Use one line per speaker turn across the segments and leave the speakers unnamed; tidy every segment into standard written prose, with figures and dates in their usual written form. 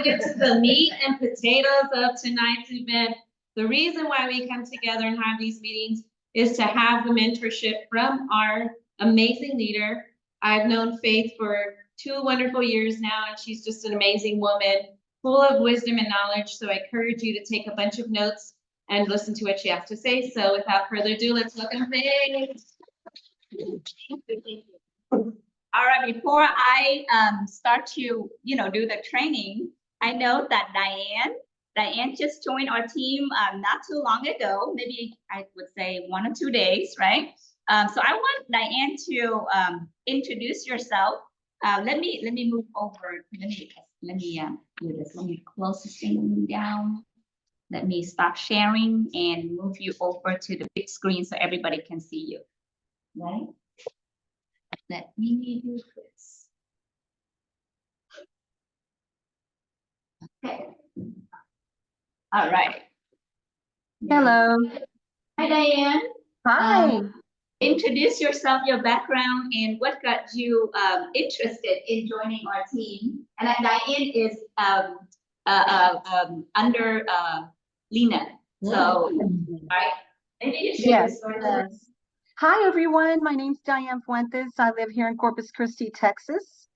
Get to the meat and potatoes of tonight's event. The reason why we come together and have these meetings is to have the mentorship from our amazing leader. I've known Faith for 2 wonderful years now, and she's just an amazing woman, full of wisdom and knowledge. So I encourage you to take a bunch of notes and listen to what she has to say. So without further ado, let's welcome Faith.
All right, before I start to, do the training, I know that Diane just joined our team not too long ago, maybe I would say 1 or 2 days, right? So I want Diane to introduce yourself. Let me move over. Let me do this. Let me close this thing down. Let me stop sharing and move you over to the big screen so everybody can see you, right? Let me do this. Okay. All right.
Hello.
Hi, Diane.
Hi.
Introduce yourself, your background, and what got you interested in joining our team. And Diane is under Lena. So, right?
Yes. Hi, everyone. My name's Diane Fuentes. I live here in Corpus Christi, Texas.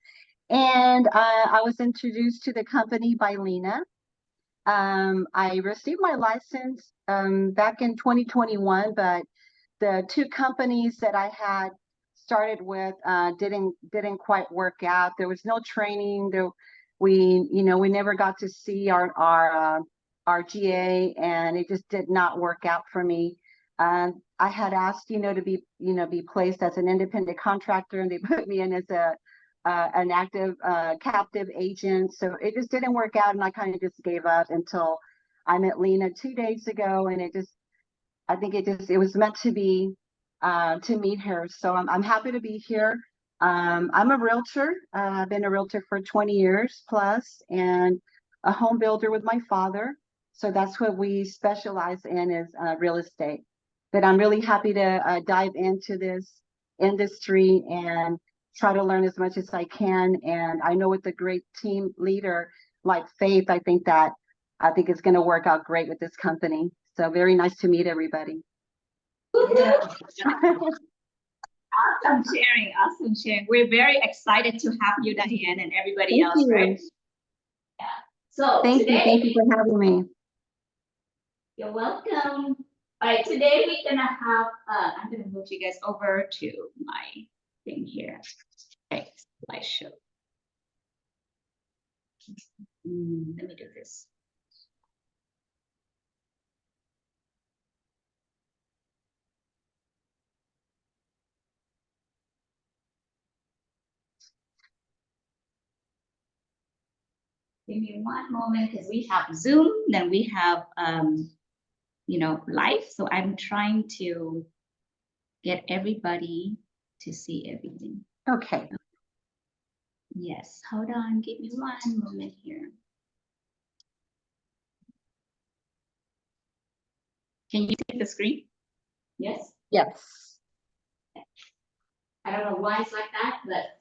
And I was introduced to the company by Lena. I received my license back in 2021, but the 2 companies that I had started with didn't quite work out. There was no training. We never got to see our GA, and it just did not work out for me. I had asked, to be placed as an independent contractor, and they put me in as an active captive agent. So it just didn't work out, and I kind of just gave up until I met Lena 2 days ago, and I think it was meant to be to meet her. So I'm happy to be here. I'm a realtor. I've been a realtor for 20 years plus, and a home builder with my father. So that's what we specialize in, is real estate. But I'm really happy to dive into this industry and try to learn as much as I can. And I know with a great team leader like Faith, I think it's going to work out great with this company. So very nice to meet everybody.
Awesome sharing. We're very excited to have you, Diane, and everybody else, right? Yeah. So
thank you for having me.
You're welcome. All right, today we're gonna have, I'm gonna move you guys over to my thing here. Okay, slideshow. Let me do this. Give me one moment, because we have Zoom, then we have live. So I'm trying to get everybody to see everything.
Okay.
Yes, hold on, give me one moment here. Can you see the screen? Yes?
Yes.
I don't know why it's like that, but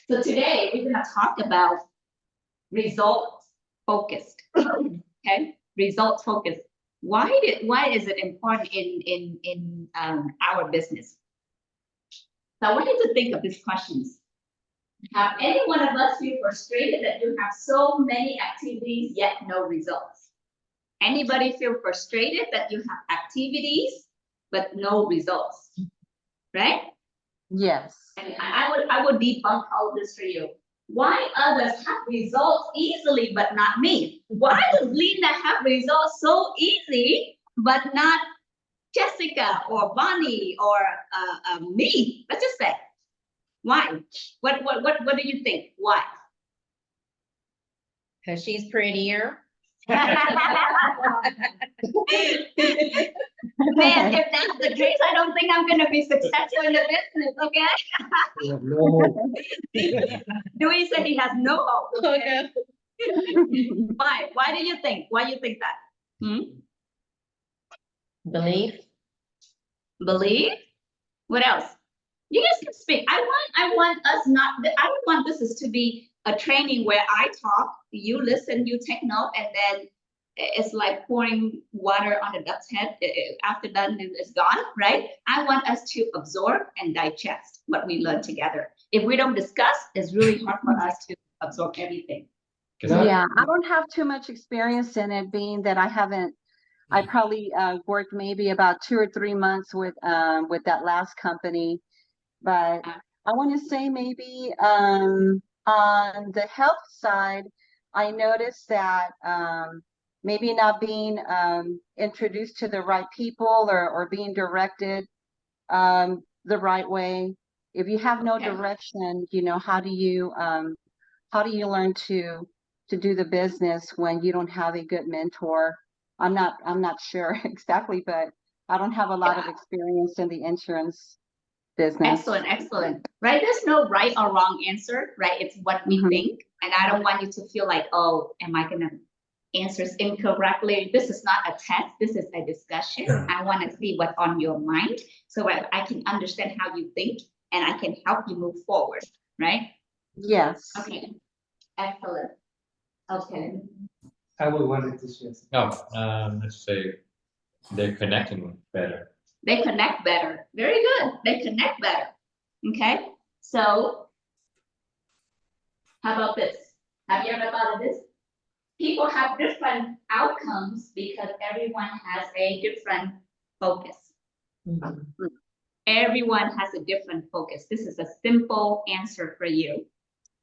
so today we're gonna talk about results focused. Okay, results focused. Why is it important in our business? So I want you to think of these questions. Have any one of us feel frustrated that you have so many activities yet no results? Anybody feel frustrated that you have activities but no results? Right?
Yes.
And I would debunk all this for you. Why others have results easily but not me? Why does Lena have results so easy but not Jessica or Bonnie or me? Let's just say. Why? What do you think? Why?
Because she's prettier.
Man, if that's the case, I don't think I'm gonna be successful in the business, okay? Dewey said he has no hope. Okay? Why? Why do you think? Why do you think that?
Belief.
Belief? What else? You guys can speak. I want us not. I don't want this to be a training where I talk, you listen, you take note, and then it's like pouring water on a duck's head. After done, it's gone, right? I want us to absorb and digest what we learn together. If we don't discuss, it's really hard for us to absorb everything.
Yeah, I don't have too much experience in it, being that I probably worked maybe about 2 or 3 months with that last company. But I want to say maybe on the health side, I noticed that maybe not being introduced to the right people or being directed the right way. If you have no
Okay.
direction, how do you learn to do the business when you don't have a good mentor? I'm not sure exactly, but I don't have a lot of experience in the insurance business.
Excellent. Right? There's no right or wrong answer, right? It's what we think. And I don't want you to feel like, oh, am I gonna answer incorrectly? This is not a test, this is a discussion. I want to see what's on your mind so I can understand how you think and I can help you move forward, right?
Yes.
Okay. Excellent. Okay.
I would want to share.
Let's say they're connecting better.
They connect better. Very good. They connect better. Okay. So how about this? Have you ever thought of this? People have different outcomes because everyone has a different focus. Everyone has a different focus. This is a simple answer for you.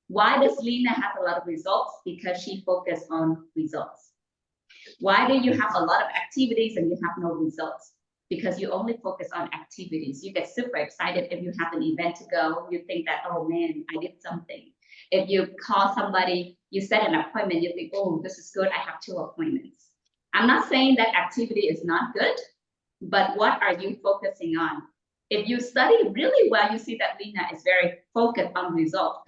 Why does Lena have a lot of results? Because she focused on results. Why do you have a lot of activities and you have no results? Because you only focus on activities. You get super excited if you have an event to go. You think that, oh man, I did something. If you call somebody, you set an appointment, you think, oh, this is good, I have 2 appointments. I'm not saying that activity is not good, but what are you focusing on? If you study really well, you see that Lena is very focused on results,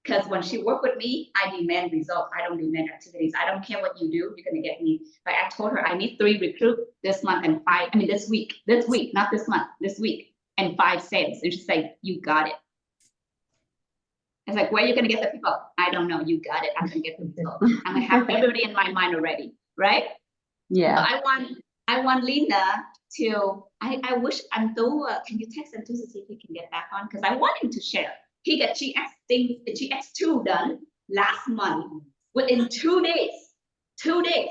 because when she worked with me, I demand results. I don't demand activities. I don't care what you do, you're gonna get me. But I told her I need 3 recruits this month and 5, this week, not this month, this week, and 5 sales. And she's like, you got it. I was like, where are you gonna get the people? I don't know, you got it, I'm gonna get the results. I'm gonna have everybody in my mind already, right?
Yeah.
So I want Lena to, I wish, can you text him to see if he can get back on? Because I want him to share. He got GX2 done last month within 2 days. 2 days.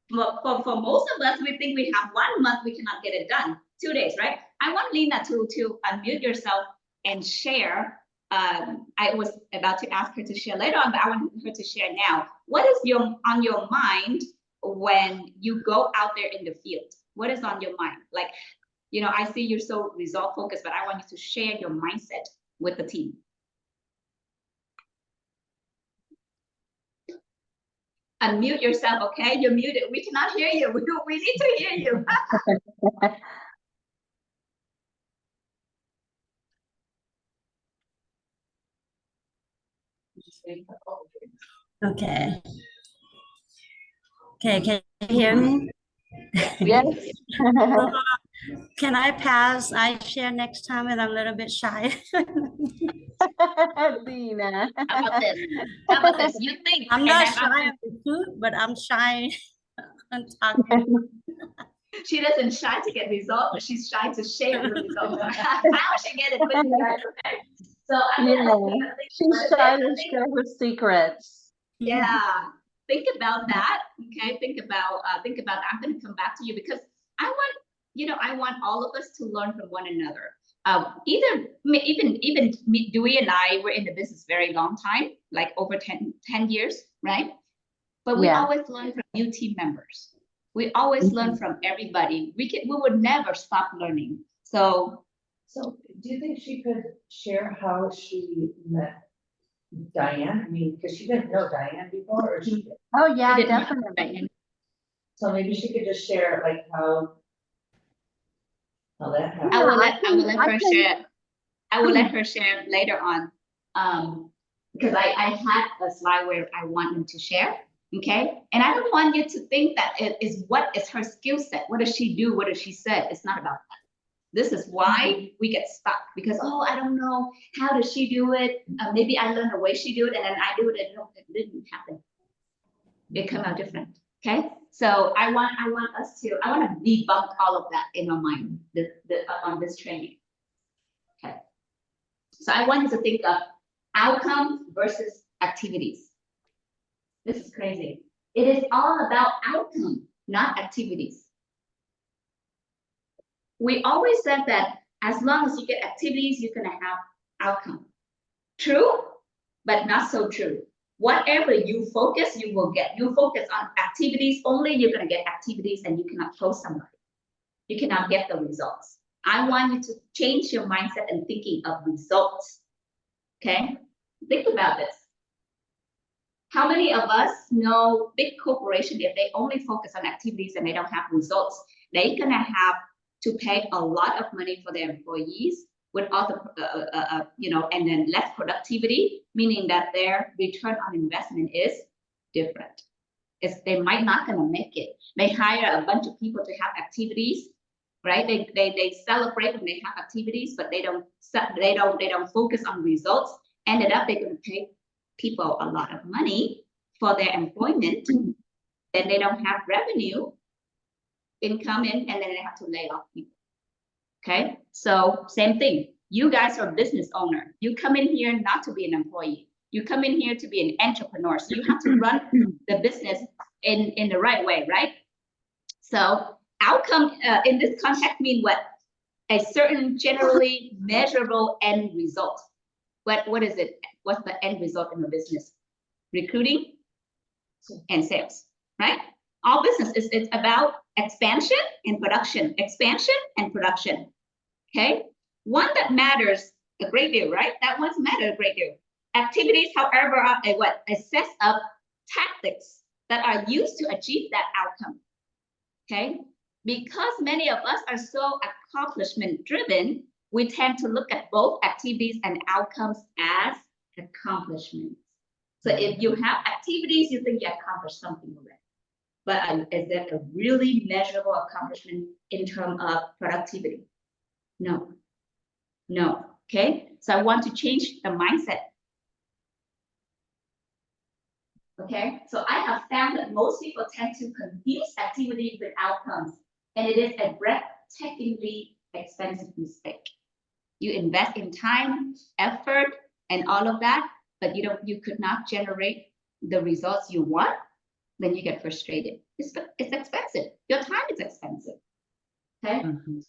For most of us, we think we have 1 month, we cannot get it done. 2 daes, right? I want Lena to unmute yourself and share. I was about to ask her to share later on, but I want her to share now. What is on your mind when you go out there in the field? What is on your mind? Like, I see you're so result focused, but I want you to share your mindset with the team. Unmute yourself, okay? You're muted. We cannot hear you. We need to hear you.
Okay. Okay, can you hear me?
Yes.
Can I pass? I share next time and I'm a little bit shy.
Lena.
How about this? How about this? You think
I'm not shy of the food, but I'm shy on talking.
she doesn't shy to get results, but she's shy to share the results. How she get it with you guys, okay? So
She's shy to share her secrets.
Yeah, think about that. Okay, think about. I'm going to come back to you because I want all of us to learn from one another. Even Dewey and I were in the business very long time, like over 10 years, right? But we always learn from new team members. We always learn from everybody. We would never stop learning. So
do you think she could share how she met Diane? I mean, because she didn't know Diane before, or she did?
Oh yeah,
didn't know
definitely.
Diane.
So maybe she could just share like how that happened.
I will let her share. I will let her share later on. Because I had a slide where I want them to share. Okay. And I don't want you to think that it is what is her skill set. What does she do? What does she say? It's not about that. This is why we get stuck because, oh, I don't know, how does she do it? Maybe I learned the way she do it and then I do it and no, it didn't happen. It come out different. Okay. So I want to debunk all of that in our mind on this training. Okay. So I want you to think of outcomes versus activities. This is crazy. It is all about outcome, not activities. We always said that as long as you get activities, you're going to have outcome. True, but not so true. Whatever you focus, you will get. You focus on activities only, you're going to get activities and you cannot close somebody. You cannot get the results. I want you to change your mindset and thinking of results. Okay? Think about this. How many of us know big corporations, if they only focus on activities and they don't have results, they're going to have to pay a lot of money for their employees with all the, and then less productivity, meaning that their return on investment is different. They might not gonna make it. They hire a bunch of people to have activities, right? They celebrate when they have activities, but they don't focus on results. Ended up they're gonna pay people a lot of money for their employment, then they don't have revenue, income in, and then they have to lay off people. Okay, so same thing. You guys are a business owner. You come in here not to be an employee. You come in here to be an entrepreneur. So you have to run the business in the right way, right? So outcome in this context mean what? A certain generally measurable end result. What is it? What's the end result in a business? Recruiting and sales, right? All business it's about expansion and production, expansion and production. Okay, one that matters a great deal, right? That one's matter a great deal. Activities, however, are a set of tactics that are used to achieve that outcome. Okay, because many of us are so accomplishment driven, we tend to look at both activities and outcomes as accomplishments. So if you have activities, you think you accomplished something already. But is that a really measurable accomplishment in terms of productivity? No. No. Okay. So I want to change the mindset. Okay. So I have found that most people tend to confuse activity with outcomes, and it is a breathtakingly expensive mistake. You invest in time, effort, and all of that, but you could not generate the results you want. Then you get frustrated. It's expensive. Your time is expensive. Okay.
Mm-hmm.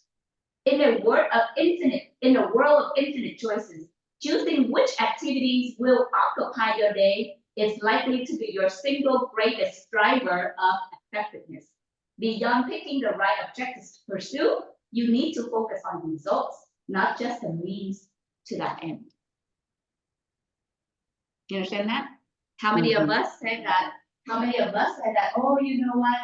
In a world of infinite choices, choosing which activities will occupy your day is likely to be your single greatest driver of effectiveness. Beyond picking the right objectives to pursue, you need to focus on results, not just the means to that end. You understand that? How many of us say that? How many of us say that, oh, you know what?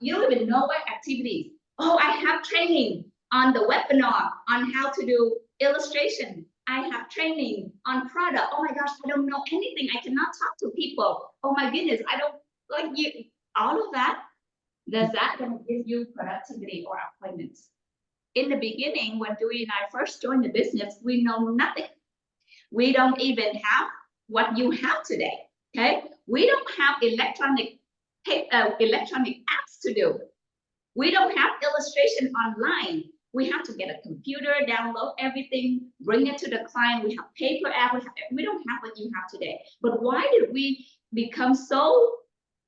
You don't even know what activities. Oh, I have training on the webinar on how to do illustration. I have training on product. Oh my gosh, I don't know anything. I cannot talk to people. Oh my goodness, I don't like you. All of that, does that gonna give you productivity or appointments? In the beginning, when Dewey and I first joined the business, we know nothing. We don't even have what you have today. Okay, we don't have electronic apps to do. We don't have illustration online. We have to get a computer, download everything, bring it to the client. We have paper app. We don't have what you have today. But why did we become so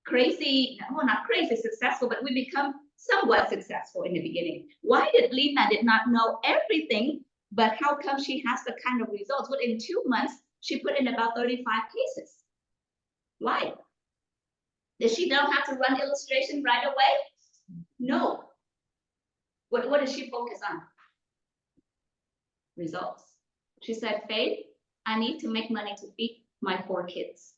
crazy? Well, not crazy successful, but we become somewhat successful in the beginning. Why did Lena did not know everything, but how come she has the kind of results? Within 2 months, she put in about 35 cases. Why? Did she don't have to run illustration right away? No. What does she focus on? Results. She said, Faith, I need to make money to feed my 4 kids.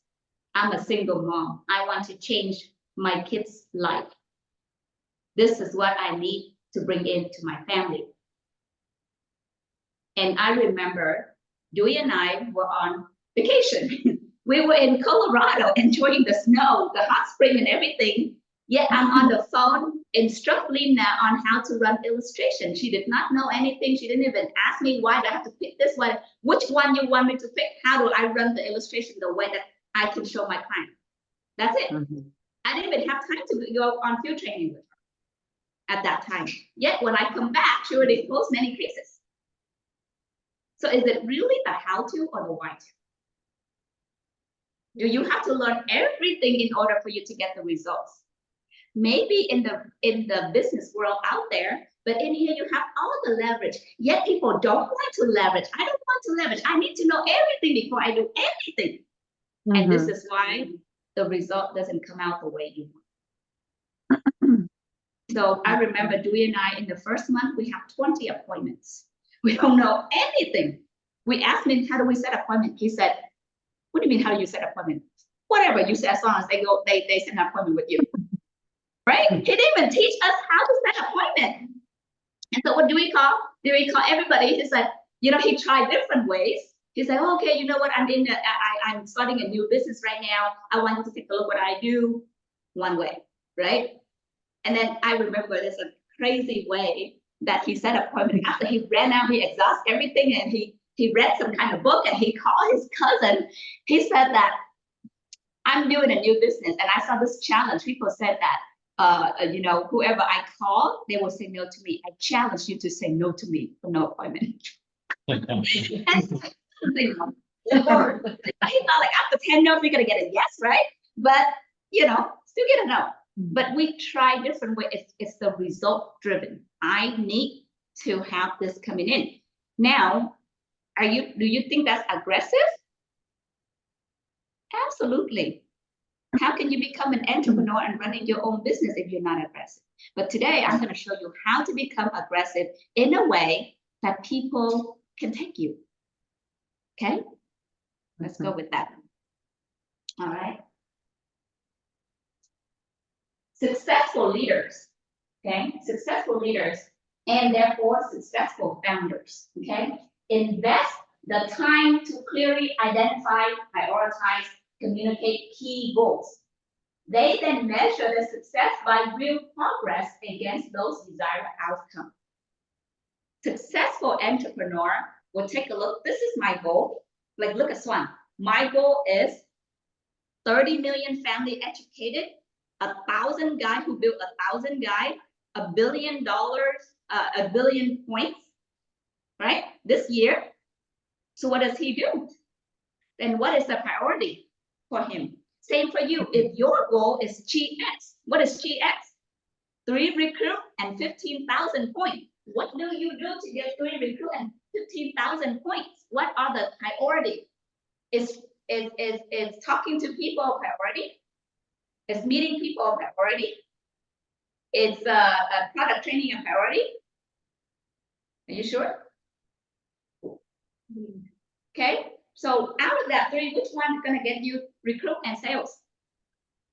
I'm a single mom. I want to change my kids' life. This is what I need to bring into my family. And I remember Dewey and I were on vacation. We were in Colorado enjoying the snow, the hot spring and everything. Yet I'm on the phone instruct Lena on how to run illustration. She did not know anything. She didn't even ask me why do I have to pick this one. Which one you want me to pick? How do I run the illustration the way that I can show my client? That's it. I didn't even have time to go on field training with her at that time. Yet when I come back, she already closed many cases. So is it really the how to or the why to? Do you have to learn everything in order for you to get the results? Maybe in the business world out there, but in here you have all the leverage. Yet people don't want to leverage. I don't want to leverage. I need to know everything before I do anything. And this is why the result doesn't come out the way you want. So I remember Dewey and I, in the first month, we have 20 appointments. We don't know anything. We asked him, how do we set appointment? He said, what do you mean, how do you set appointment? Whatever you say, as long as they set an appointment with you. Right? He didn't even teach us how to set appointment. And so what do we call? Do we call everybody? He said, you know, he tried different ways. He said, oh, okay, you know what? I'm starting a new business right now. I want you to take a look what I do one way, right? And then I remember there's a crazy way that he set appointment after he ran out, he exhausted everything, and he read some kind of book, and he called his cousin. He said that I'm doing a new business, and I saw this challenge. People said that, you know, whoever I call, they will say no to me. I challenge you to say no to me for no appointment. He thought like after 10 no's, we're gonna get a yes, right? But you know, still get a no. But we try different ways. It's the result driven. I need to have this coming in. Now, do you think that's aggressive? Absolutely. How can you become an entrepreneur and running your own business if you're not aggressive? But today I'm going to show you how to become aggressive in a way that people can take you. Okay? Let's go with that. All right. Successful leaders, okay? Successful leaders and therefore successful founders, okay? Invest the time to clearly identify, prioritize, communicate key goals. They then measure their success by real progress against those desired outcomes. Successful entrepreneur will take a look. This is my goal. Like, look at Swan. My goal is 30 million family educated, 1,000 guy who built 1,000 guy, $1 billion, 1 billion points, right? This year. So what does he do? Then what is the priority for him? Same for you. If your goal is GX, what is GX? 3 recruit and 15,000 points. What do you do to get 3 recruit and 15,000 points? What are the priorities? Is talking to people a priority? Is meeting people a priority? Is product training a priority? Are you sure? Okay, so out of that 3, which one is going to get you recruit and sales?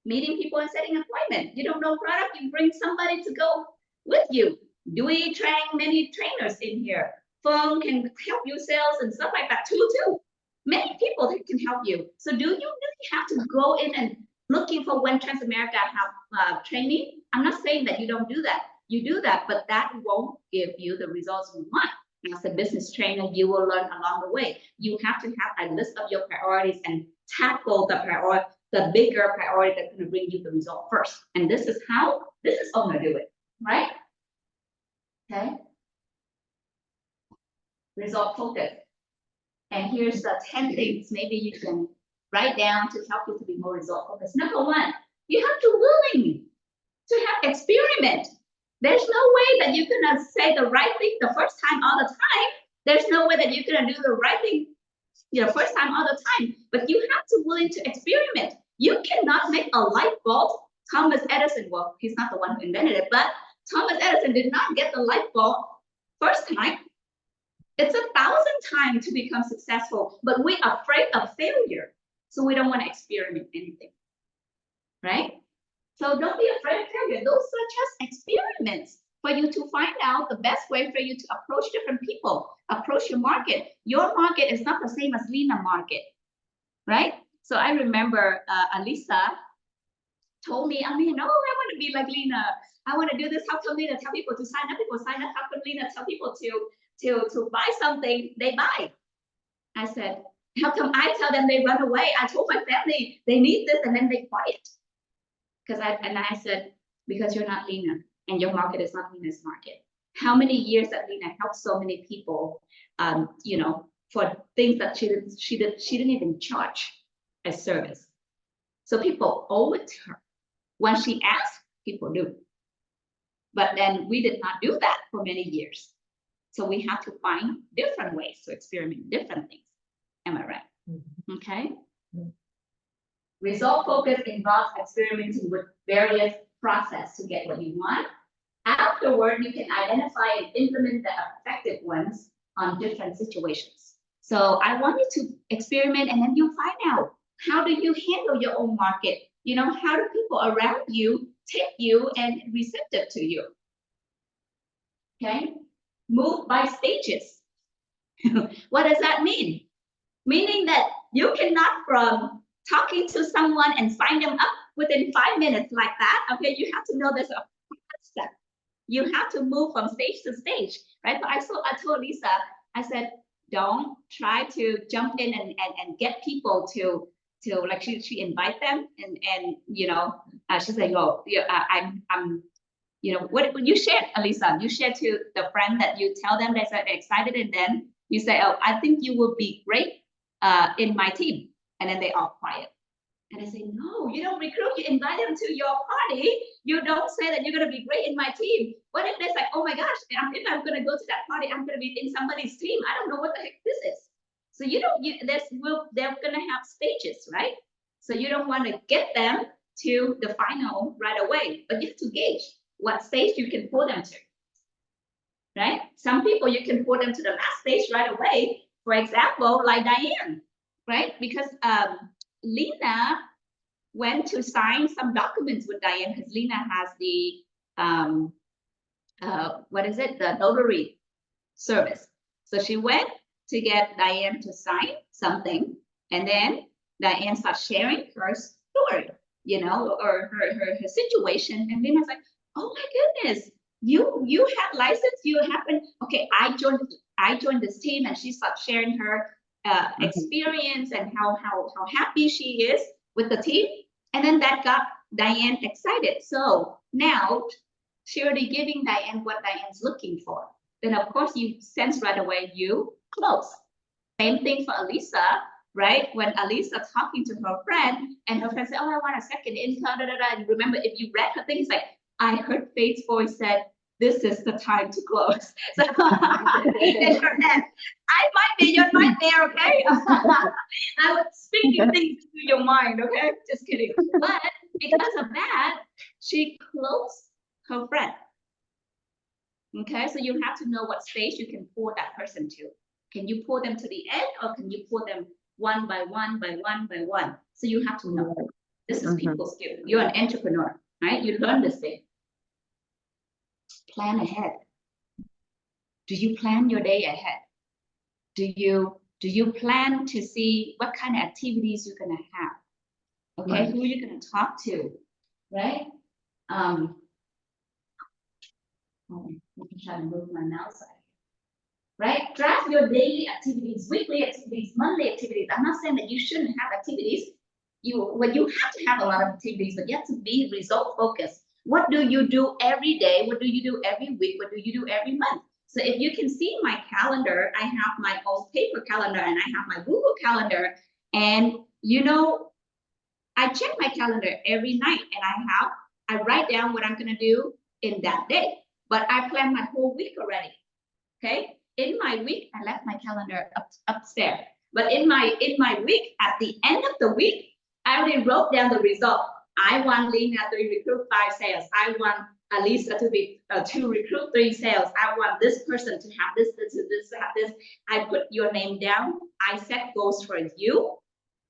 Meeting people and setting appointment. You don't know product, you bring somebody to go with you. Do we train many trainers in here? Phone can help you sales and stuff like that too. Many people that can help you. So do you really have to go in and looking for when Transamerica have training? I'm not saying that you don't do that. You do that, but that won't give you the results you want. As a business trainer, you will learn along the way. You have to have a list of your priorities and tackle the bigger priority that's going to bring you the result first. And this is how I'm going to do it, right? Okay. Result focus. And here's the 10 things maybe you can write down to help you to be more result focused. Number 1, you have to willing to have experiment. There's no way that you're gonna say the right thing the first time all the time. There's no way that you're gonna do the right thing, first time all the time. But you have to willing to experiment. You cannot make a light bulb. Thomas Edison, well, he's not the one who invented it, but Thomas Edison did not get the light bulb first time. It's 1,000 times to become successful, but we're afraid of failure. So we don't want to experiment anything, right? So don't be afraid of failure. Those are just experiments for you to find out the best way for you to approach different people, approach your market. Your market is not the same as Lena market, right? So I remember Alisa told me, I mean, oh, I want to be like Lena. I want to do this. How come Lena tell people to sign up? People sign up. How come Lena tell people to buy something? They buy. I said, how come I tell them they run away? I told my family they need this and then they quiet. I said, because you're not Lena and your market is not Lena's market. How many years that Lena helped so many people, you know, for things that she didn't even charge as service. So people owe it to her. When she asked, people do. But then we did not do that for many years. So we have to find different ways to experiment different things. Am I right? Okay. Result focus involves experimenting with various processes to get what you want. Afterward, you can identify and implement the effective ones on different situations. So I want you to experiment and then you'll find out, how do you handle your own market? You know, how do people around you take you and receptive to you? Okay, move by stages. What does that mean? Meaning that you cannot from talking to someone and sign them up within 5 minutes like that. Okay, you have to know there's a step. You have to move from stage to stage, right? But I told Lisa, I said, don't try to jump in and get people to like she invite them and you know she said, oh yeah, I'm you know what you shared, Alisa, you shared to the friend that you tell them they're excited and then you say, oh, I think you will be great in my team, and then they all quiet. And I say, no, you don't recruit, you invite them to your party. You don't say that you're going to be great in my team. What if they're like, oh my gosh, if I'm going to go to that party, I'm going to be in somebody's team. I don't know what the heck this is. So they're going to have stages, right? So you don't want to get them to the final right away, but you have to gauge what stage you can pull them to, right? Some people you can pull them to the last stage right away. For example, like Diane, right? Because Lena went to sign some documents with Diane because Lena has the the notary service. So she went to get Diane to sign something, and then Diane starts sharing her story, you know, or her situation, and Lena's like, oh my goodness, you have license, you happen, okay, I joined this team, and she starts sharing her experience and how happy she is with the team, and then that got Diane excited. So now she already giving Diane what Diane's looking for. Then of course you sense right away you close. Same thing for Alisa, right? When Alisa talking to her friend and her friend said, oh, I want a second income, and remember, if you read her thing, it's like, I heard Faith's voice said, this is the time to close. So in her head, I might be your nightmare, okay? I was speaking things into your mind, okay? Just kidding. But because of that, she closed her friend. Okay, so you have to know what stage you can pull that person to. Can you pull them to the end, or can you pull them one by one by one by one? So you have to know. This is people skill. You're an entrepreneur, right? You learn this thing. Plan ahead. Do you plan your day ahead? Do you plan to see what kind of activities you're gonna have? Okay, who you're gonna talk to, right? I'm trying to move my mouse out. Right? Draft your daily activities, weekly activities, monthly activities. I'm not saying that you shouldn't have activities. You have to have a lot of activities, but you have to be result focused. What do you do every day? What do you do every week? What do you do every month? So if you can see my calendar, I have my own paper calendar and I have my Google calendar. And you know, I check my calendar every night and I write down what I'm gonna do in that day. But I plan my whole week already. Okay. In my week, I left my calendar upstairs. But in my week, at the end of the week, I already wrote down the result. I want Lena to recruit 5 sales. I want Alisa to recruit 3 sales. I want this person to have this, have this. I put your name down. I set goals for you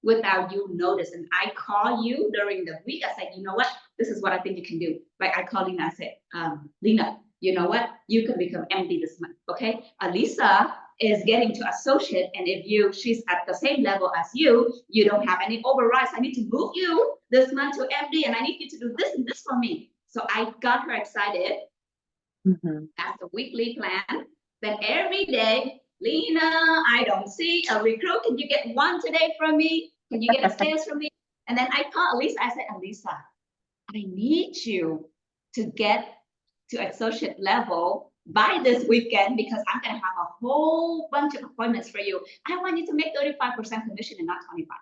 without you notice. And I call you during the week. I said, you know what? This is what I think you can do. Like I call Lena, I said, Lena, you know what? You can become MD this month, okay? Alisa, is getting to associate, and if she's at the same level as you don't have any overrides. I need to move you this month to MD, and I need you to do this and this for me. So I got her excited.
Mhm.
That's the weekly plan. Then every day, Lena, I don't see a recruit. Can you get one today from me? Can you get a sales from me? And then I called Alisa. I said, Alisa, I need you to get to associate level by this weekend because I'm going to have a whole bunch of appointments for you. I want you to make 35% commission and not 25.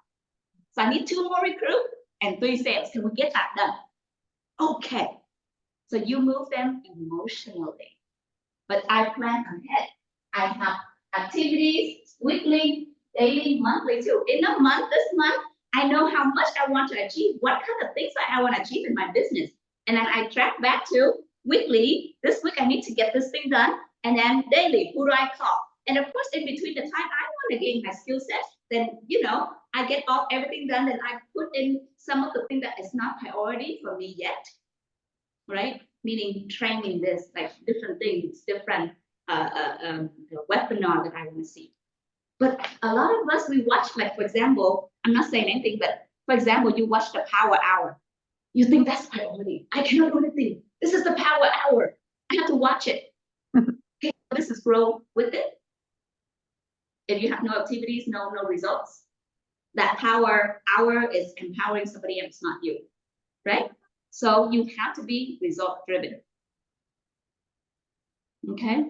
So I need 2 more recruits and 3 sales. Can we get that done? Okay. So you move them emotionally. But I plan ahead. I have activities weekly, daily, monthly too. In a month, this month, I know how much I want to achieve, what kind of things I want to achieve in my business. And then I track back to weekly, this week I need to get this thing done. And then daily, who do I call? And of course, in between the time I want to gain my skill set, then, I get everything done. Then I put in some of the things that is not priority for me yet, right? Meaning training this, like different things, different webinar that I want to see. But a lot of us, we watch, like, for example, I'm not saying anything, but for example, you watch the Power Hour. You think that's priority. I cannot do anything. This is the Power Hour. I have to watch it. Okay, business grow with it. If you have no activities, no results. That Power Hour is empowering somebody else, not you, right? So you have to be result driven. Okay.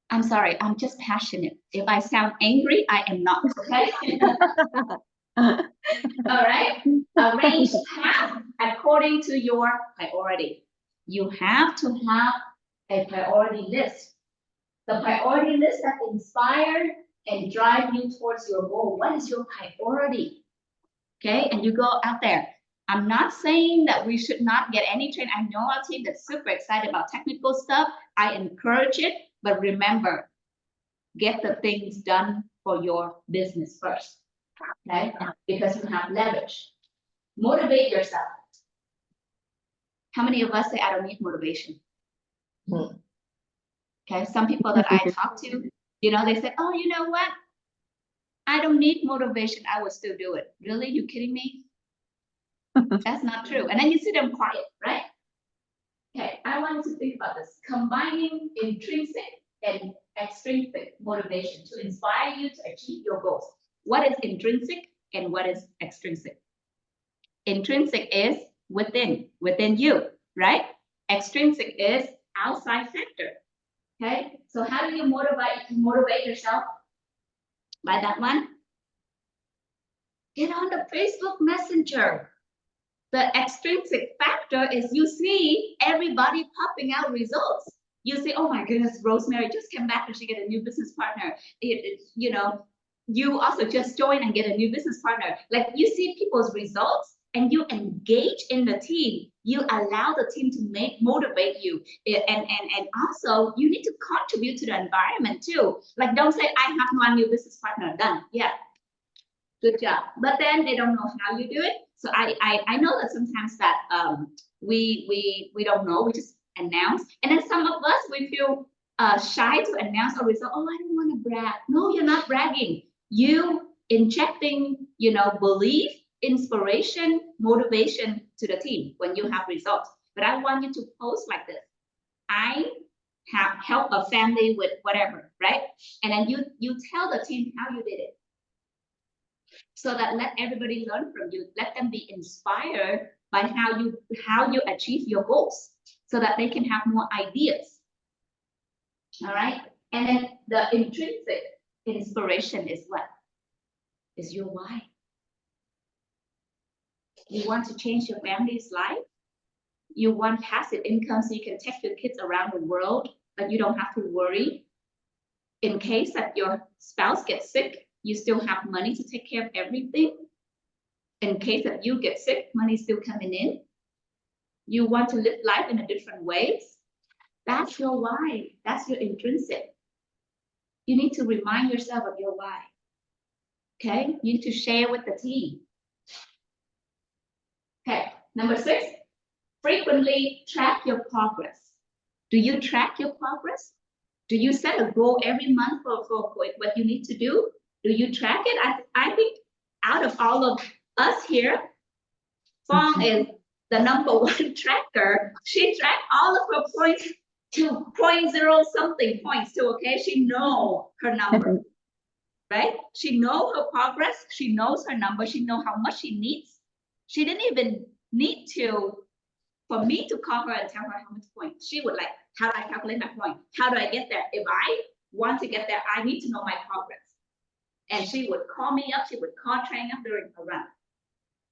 I'm sorry, I'm just passionate. If I sound angry, I am not, okay? All right. Arrange path according to your priority. You have to have a priority list. The priority list that inspires and drive you towards your goal. What is your priority? Okay, and you go out there. I'm not saying that we should not get any training. I know our team that's super excited about technical stuff. I encourage it, but remember, get the things done for your business first, okay? Because you have leverage. Motivate yourself. How many of us say, I don't need motivation? Okay, some people that I talk to, they said, oh, you know what? I don't need motivation. I will still do it. Really? You kidding me? That's not true. And then you see them quiet, right? Okay, I want you to think about this. Combining intrinsic and extrinsic motivation to inspire you to achieve your goals. What is intrinsic and what is extrinsic? Intrinsic is within you, right? Extrinsic is outside factor. Okay, so how do you motivate yourself? By that one, get on the Facebook Messenger. The extrinsic factor is you see everybody popping out results. You say, oh my goodness, Rosemary just came back and she get a new business partner. You also just joined and get a new business partner. Like, you see people's results and you engage in the team. You allow the team to motivate you. And also you need to contribute to the environment too. Like, don't say, I have one new business partner, done. Yeah, good job. But then they don't know how you do it. So I know that sometimes that we don't know, we just announce. And then some of us, we feel shy to announce our result. Oh, I don't want to brag. No, you're not bragging. You injecting, belief, inspiration, motivation to the team when you have results. But I want you to post like this. I have helped a family with whatever, right? And then you tell the team how you did it. So that let everybody learn from you. Let them be inspired by how you achieve your goals, so that they can have more ideas. All right. And then the intrinsic inspiration is what? Is your why. You want to change your family's life. You want passive income so you can take your kids around the world, but you don't have to worry. In case that your spouse gets sick, you still have money to take care of everything. In case that you get sick, money still coming in. You want to live life in a different ways. That's your why. That's your intrinsic. You need to remind yourself of your why. Okay, you need to share with the team. Okay, number 6, frequently track your progress. Do you track your progress? Do you set a goal every month for what you need to do? Do you track it? I think out of all of us here, Fong is the number one tracker. She tracked all of her points to 0.0 something points too, okay? She know her number, right? She know her progress. She knows her number. She know how much she needs. She didn't even need for me to call her and tell her how much points. She would like, how do I calculate my point? How do I get there? If I want to get there, I need to know my progress. And she would call me up. She would call Trang up during her run.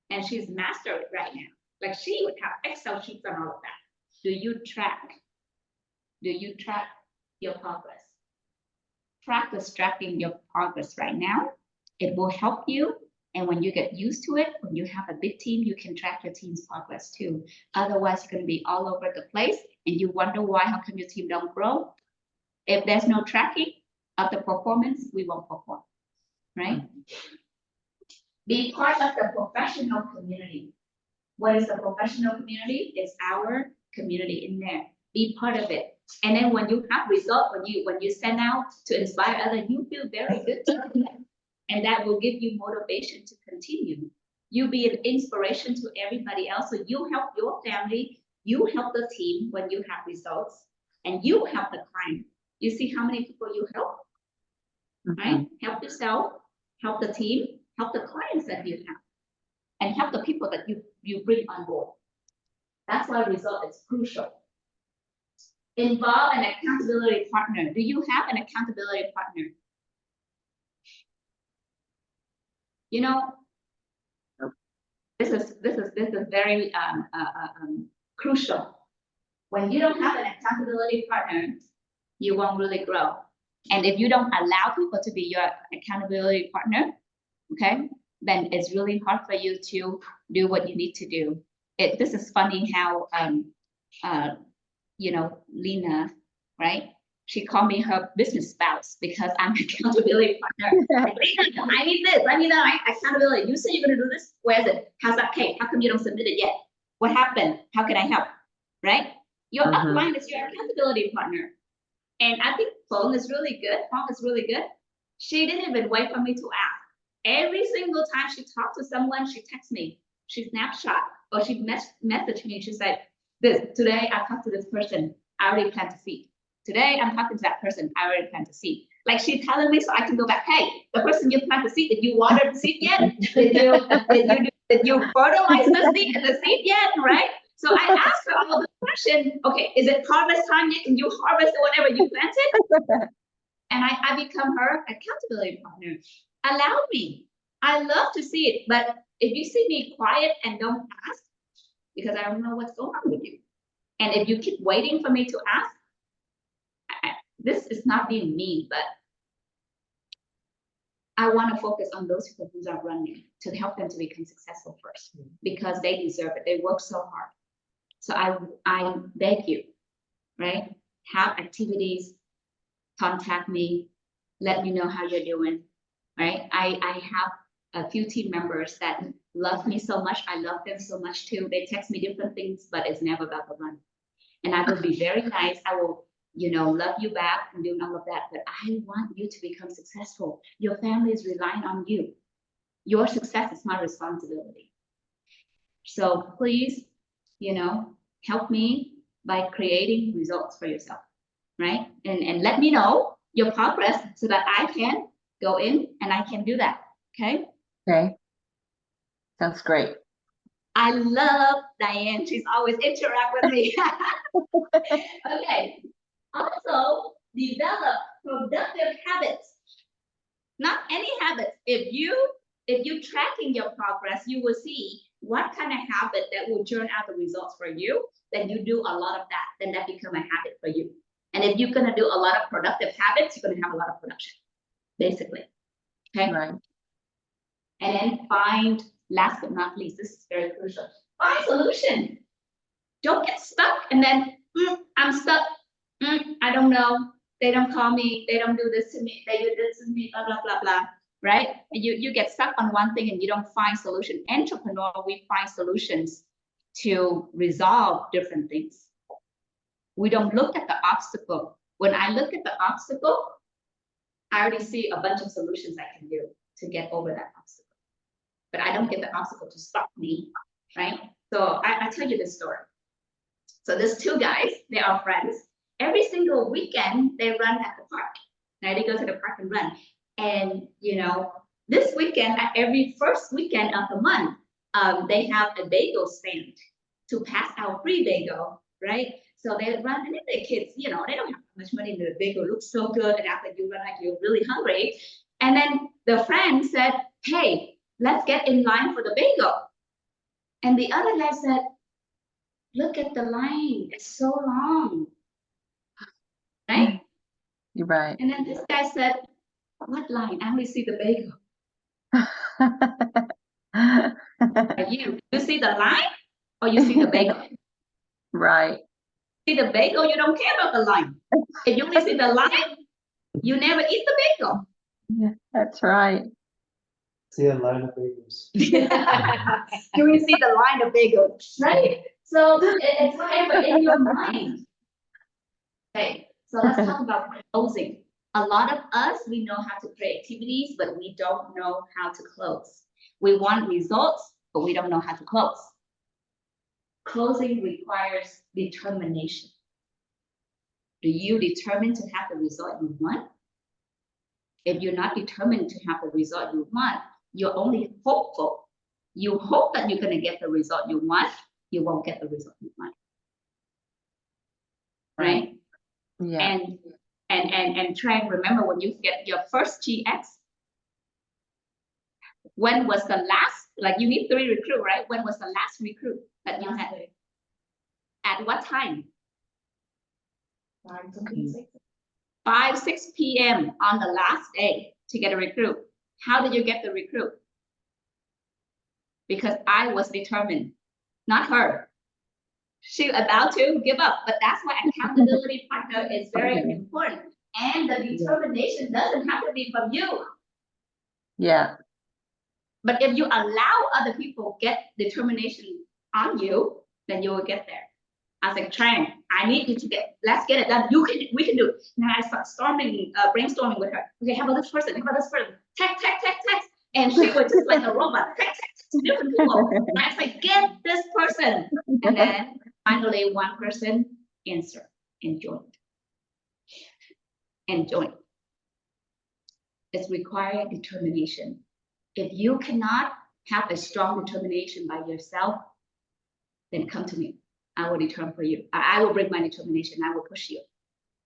And she's mastered it right now. Like she would have Excel sheets and all of that. Do you track? Do you track your progress? Practice tracking your progress right now. It will help you. And when you get used to it, when you have a big team, you can track your team's progress too. Otherwise, you're going to be all over the place and you wonder why, how come your team don't grow? If there's no tracking of the performance, we won't perform, right? Be part of the professional community. What is the professional community? It's our community in there. Be part of it. And then when you have results, when you send out to inspire others, you feel very good. And that will give you motivation to continue. You be an inspiration to everybody else. So you help your family, you help the team when you have results, and you help the client. You see how many people you help, right? Help yourself, help the team, help the clients that you have, and help the people that you bring on board. That's why result is crucial. Involve an accountability partner. Do you have an accountability partner? You know, this is very crucial. When you don't have an accountability partner, you won't really grow. And if you don't allow people to be your accountability partner, okay, then it's really hard for you to do what you need to do. This is funny how you know, Lena, right? She called me her business spouse because I'm accountability partner. Like, Lena, I need this, I need that, accountability. You said you're gonna do this, where is it? How's that cake? How come you don't submit it yet? What happened? How can I help? Right? Your upline is your accountability partner. And I think Fong is really good. Fong is really good. She didn't even wait for me to ask. Every single time she talked to someone, she texts me, she snapshot, or she messaged me. She's like, today I talked to this person, I already plan to feed. Today I'm talking to that person, I already plan to seed. Like she's telling me so I can go back, hey, the person you plan to seed, did you water the seed yet? Did you fertilize the seed yet, right? So I asked her all the question, okay, is it harvest time yet? Can you harvest whatever you planted? And I become her accountability partner. Allow me. I love to see it, but if you see me quiet and don't ask, because I don't know what's going on with you. And if you keep waiting for me to ask, this is not being mean, but I want to focus on those people who are running to help them to become successful first, because they deserve it. They work so hard. So I beg you, right? Have activities, contact me, let me know how you're doing, right? I have a few team members that love me so much. I love them so much too. They text me different things, but it's never about the money. And I will be very nice. I will, you know, love you back and do all of that. But I want you to become successful. Your family is relying on you. Your success is my responsibility. So please, you know, help me by creating results for yourself, right? And let me know your progress so that I can go in and I can do that, okay?
Okay. Sounds great.
I love Diane. She's always interact with me. Okay. Also, develop productive habits. Not any habits. If you tracking your progress, you will see what kind of habit that will turn out the results for you. Then you do a lot of that. Then that become a habit for you. And if you're gonna do a lot of productive habits, you're gonna have a lot of production, basically. Okay.
Right.
And then find, last but not least, this is very crucial. Find solution. Don't get stuck and then I'm stuck. I don't know. They don't call me. They don't do this to me. They do this to me. Blah blah blah blah. Right? And you get stuck on one thing and you don't find solution. Entrepreneur, we find solutions to resolve different things. We don't look at the obstacle. When I look at the obstacle, I already see a bunch of solutions I can do to get over that obstacle. But I don't get the obstacle to stop me, right? So I tell you this story. So there's two guys, they are friends. Every single weekend, they run at the park. Now they go to the park and run. And, this weekend, every first weekend of the month, they have a bagel stand to pass out free bagel, right? So they run, and then the kids, they don't have much money, and the bagel looks so good, and after you run, like you're really hungry. And then the friend said, hey, let's get in line for the bagel. And the other guy said, look at the line, it's so long, right?
You're right.
And then this guy said, what line? I only see the bagel. You see the line or you see the bagel?
Right.
See the bagel, you don't care about the line. If you only see the line, you never eat the bagel.
Yeah, that's right.
See a line of bagels.
You will see the line of bagel, right? So it's whatever in your mind. Okay, so let's talk about closing. A lot of us, we know how to create activities, but we don't know how to close. We want results, but we don't know how to close. Closing requires determination. Do you determine to have the result you want? If you're not determined to have the result you want, you're only hopeful. You hope that you're going to get the result you want, you won't get the result you want. Right?
Yeah.
And try and remember when you get your first GX, when was the last, like you need 3 recruit, right? When was the last recruit that you had? At what time? 5, 6 p.m. on the last day to get a recruit. How did you get the recruit? Because I was determined, not her. She about to give up, but that's why accountability partner is very important. And the determination doesn't have to be from you.
Yeah.
But if you allow other people get determination on you, then you will get there. I was like, Trang, I need you to let's get it done. We can do it. And I start brainstorming with her. Okay, how about this person? How about this person? Text. And she was just like a robot. Text to different people. And I was like, get this person. And then finally one person answered and joined. It's required determination. If you cannot have a strong determination by yourself, then come to me. I will determine for you. I will bring my determination. I will push you.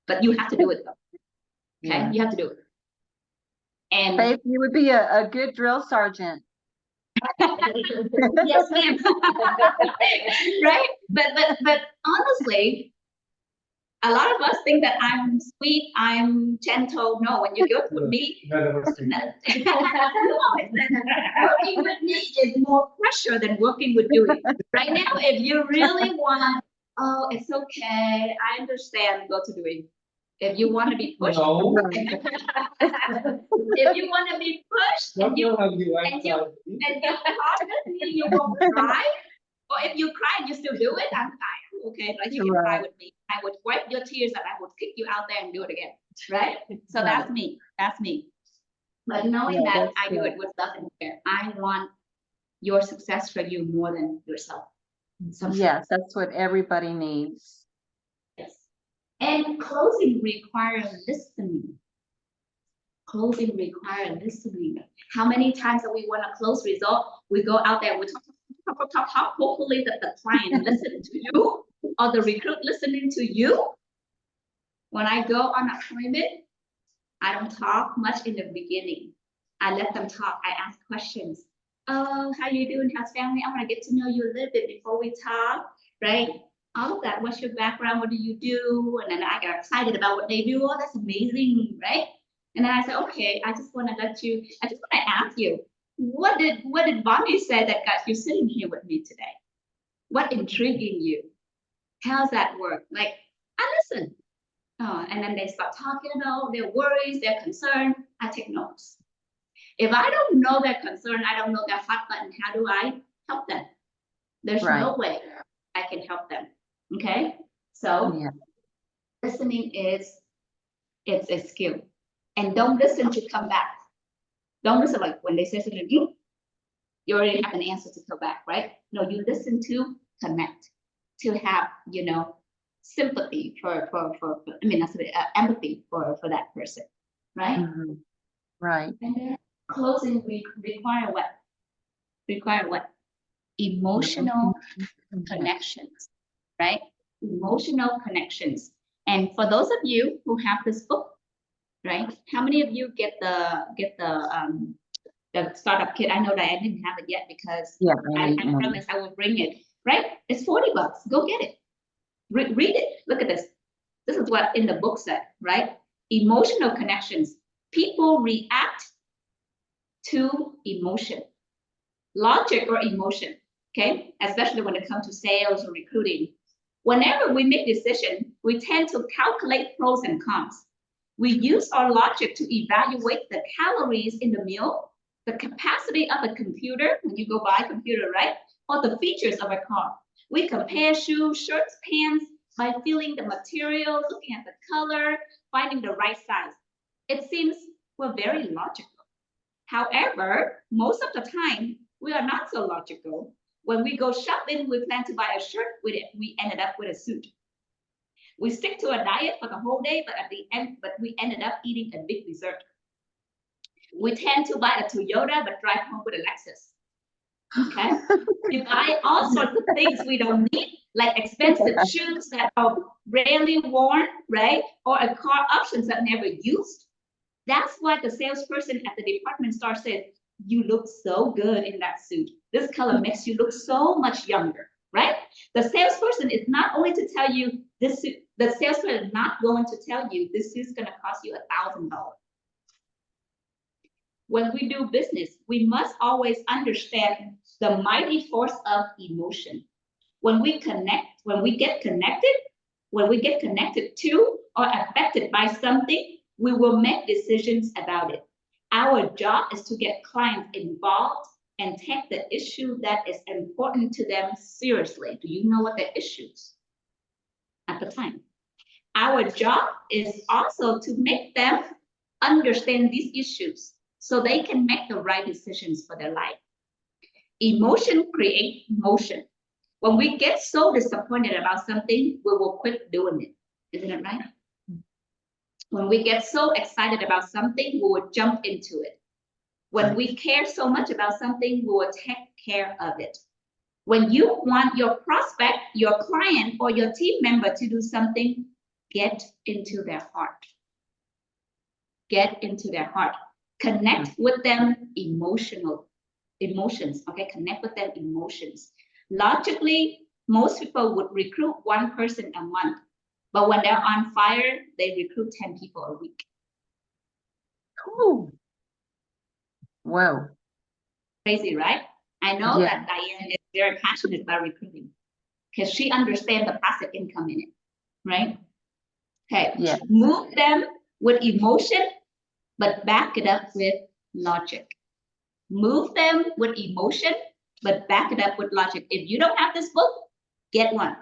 But you have to do it though. Okay,
Yeah.
you have to do it. And
Faith, you would be a good drill sergeant.
yes, ma'am. Right? But honestly, a lot of us think that I'm sweet, I'm gentle. No, when you go with me,
None of us do.
working with me is more pressure than working with you. Right now, if you really want, oh, it's okay, I understand, go to doing. If you want to be pushed,
No,
if you want to be pushed,
don't
and you
know how you act
and you-
out.
obviously you won't cry, or if you cry and you still do it, I'm fine, okay, but you can cry with me. I would wipe your tears and I would kick you out there and do it again, right? So
Right.
that's me. But knowing
Yeah,
that
that's
I do
good.
it with love and care, I want your success for you more than yourself. Sometimes.
Yes, that's what everybody needs.
Yes. And closing requires listening. Closing requires listening. How many times that we want a close result, we go out there, we talk, hopefully that the client listen to you or the recruit listening to you. When I go on appointment, I don't talk much in the beginning. I let them talk. I ask questions. Oh, how you doing? How's family? I want to get to know you a little bit before we talk, right? All of that. What's your background? What do you do? And then I get excited about what they do. Oh, that's amazing, right? And then I say, okay, I just want to ask you, what did Bonnie say that got you sitting here with me today? What intriguing you? How's that work? Like, I listen. Oh, and then they start talking about their worries, their concern. I take notes. If I don't know their concern, I don't know their hot button, how do I help them? There's no
Right.
way I can help them. Okay? So
Yeah.
listening is It's a skill. And don't listen to come back. Don't listen like when they say something, you already have an answer to come back, right? No, you listen to connect, to have, sympathy for empathy for that person, right?
Mhm. Right.
And then closing require what? Require what? Emotional connections, right? Emotional connections. And for those of you who have this book, right? How many of you get the startup kit? I know that I didn't have it yet because
Yeah.
I promise I will bring it, right? It's $40. Go get it. Read it. Look at this. This is what in the book said, right? Emotional connections. People react to emotion, logic or emotion, okay? Especially when it comes to sales or recruiting. Whenever we make decisions, we tend to calculate pros and cons. We use our logic to evaluate the calories in the meal, the capacity of a computer, when you go buy a computer, right? Or the features of a car. We compare shoes, shirts, pants by feeling the material, looking at the color, finding the right size. It seems we're very logical. However, most of the time, we are not so logical. When we go shopping, we plan to buy a shirt with it. We ended up with a suit. We stick to a diet for the whole day, but at the end, we ended up eating a big dessert. We tend to buy a Toyota, but drive home with a Lexus. Okay, we buy all sorts of things we don't need, like expensive shoes that are rarely worn, right? Or a car options that never used. That's why the salesperson at the department store said, you look so good in that suit. This color makes you look so much younger, right? The salesperson is not only to tell you this suit, the salesperson is not going to tell you this suit's going to cost you $1,000. When we do business, we must always understand the mighty force of emotion. When we get connected to or affected by something, we will make decisions about it. Our job is to get clients involved and take the issue that is important to them seriously. Do you know what the issues at the time? Our job is also to make them understand these issues so they can make the right decisions for their life. Emotion creates motion. When we get so disappointed about something, we will quit doing it. Isn't it right? When we get so excited about something, we will jump into it. When we care so much about something, we will take care of it. When you want your prospect, your client, or your team member to do something, get into their heart. Get into their heart. Connect with them emotions, okay? Connect with them emotions. Logically, most people would recruit one person a month, but when they're on fire, they recruit 10 people a week.
Ooh. Wow.
Crazy, right? I know
Yeah.
that Diane is very passionate about recruiting because she understands the passive income in it, right? Okay,
Yeah.
move them with emotion, but back it up with logic. Move them with emotion, but back it up with logic. If you don't have this book, get one.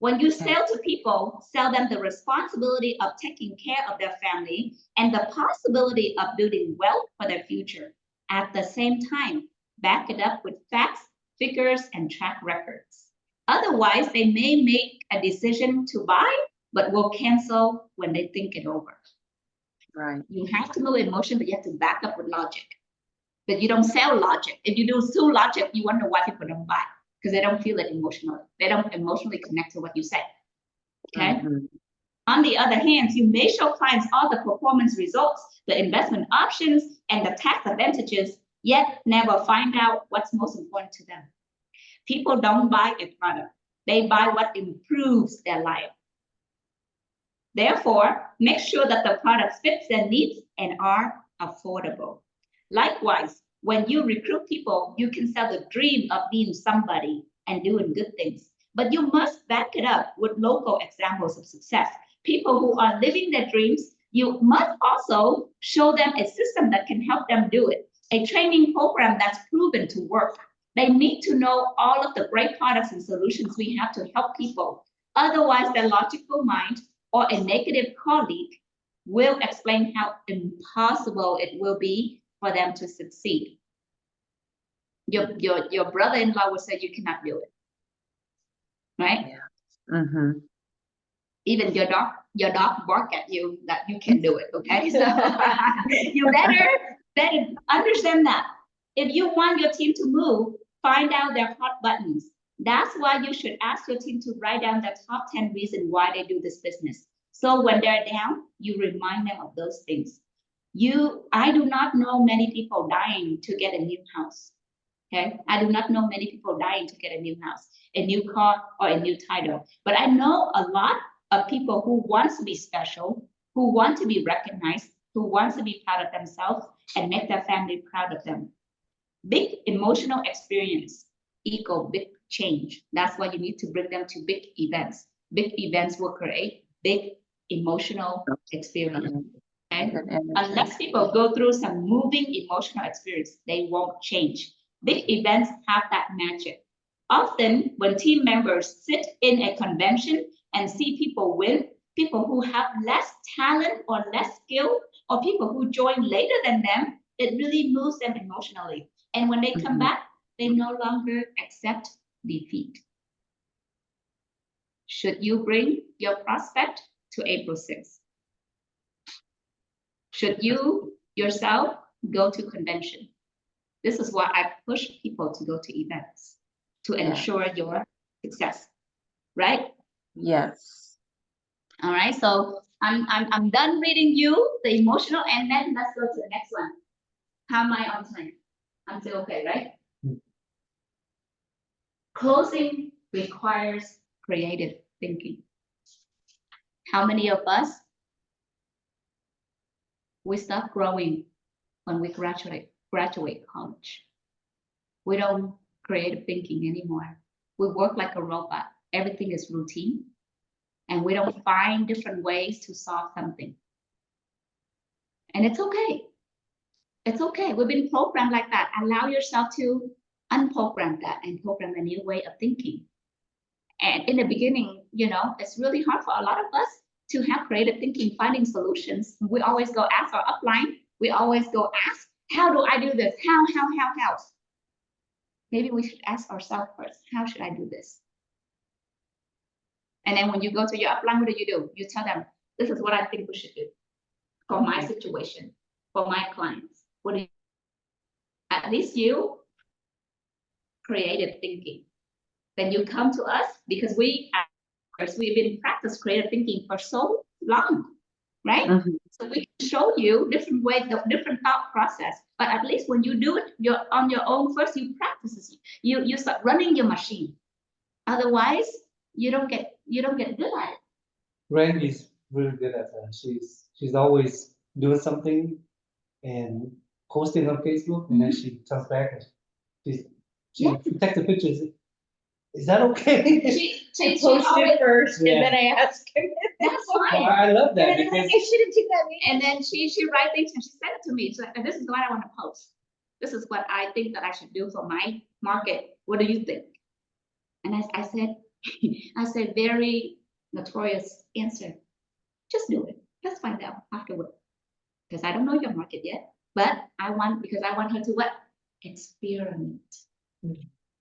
When you sell to people, sell them the responsibility of taking care of their family and the possibility of building wealth for their future. At the same time, back it up with facts, figures, and track records. Otherwise, they may make a decision to buy, but will cancel when they think it over.
Right.
You have to move emotion, but you have to back up with logic. But you don't sell logic. If you do sell logic, you wonder why people don't buy, because they don't feel it emotionally. They don't emotionally connect to what you say. Okay.
Mhm.
On the other hand, you may show clients all the performance results, the investment options, and the tax advantages, yet never find out what's most important to them. People don't buy a product. They buy what improves their life. Therefore, make sure that the products fit their needs and are affordable. Likewise, when you recruit people, you can sell the dream of being somebody and doing good things, but you must back it up with local examples of success. People who are living their dreams, you must also show them a system that can help them do it, a training program that's proven to work. They need to know all of the great products and solutions we have to help people. Otherwise, their logical mind or a negative colleague will explain how impossible it will be for them to succeed. Your brother-in-law will say you cannot do it, right?
Mm-hmm.
Even your dog bark at you that you can do it, okay? So you better understand that. If you want your team to move, find out their hot buttons. That's why you should ask your team to write down the top 10 reasons why they do this business. So when they're down, you remind them of those things. I do not know many people dying to get a new house. Okay, I do not know many people dying to get a new house, a new car, or a new title. But I know a lot of people who want to be special, who want to be recognized, who want to be proud of themselves and make their family proud of them. Big emotional experience equal big change. That's why you need to bring them to big events. Big events will create big emotional experience. Okay? Unless people go through some moving emotional experience, they won't change. Big events have that magic. Often, when team members sit in a convention and see people win, people who have less talent or less skill, or people who join later than them, it really moves them emotionally. And when they come back, they no longer accept defeat. Should you bring your prospect to April 6th? Should you yourself go to convention? This is why I push people to go to events to ensure your success, right?
Yes.
All right, so I'm done reading you the emotional, and then let's go to the next one. How am I on time? I'm still okay, right? Closing requires creative thinking. How many of us, we stop growing when we graduate college? We don't creative thinking anymore. We work like a robot. Everything is routine, and we don't find different ways to solve something. And it's okay. It's okay. We've been programmed like that. Allow yourself to unprogram that and program a new way of thinking. And in the beginning, it's really hard for a lot of us to have creative thinking, finding solutions. We always go ask our upline. We always go ask, how do I do this? How? Maybe we should ask ourselves first, how should I do this? And then when you go to your upline, what do? You tell them, this is what I think we should do for my situation, for my clients. What do you? At least you creative thinking. Then you come to us because we've been practicing creative thinking for so long, right? So we can show you different ways, different thought process. But at least when you do it, you're on your own first. You practice. You start running your machine. Otherwise, you don't get good at it.
Ren is really good at that. She's always doing something and posting on Facebook, and then she comes back and she takes the pictures. Is that okay?
She
Post
always,
it first,
Yeah.
and then I ask him.
That's
Well,
fine.
I love that
And I'm like,
because
I shouldn't do that.
And then she writes things and she sent it to me. She's like, this is what I want to post. This is what I think that I should do for my market. What do you think? And I said, very notorious answer. Just do it. Let's find out afterward. Because I don't know your market yet. But I want her to what? Experiment.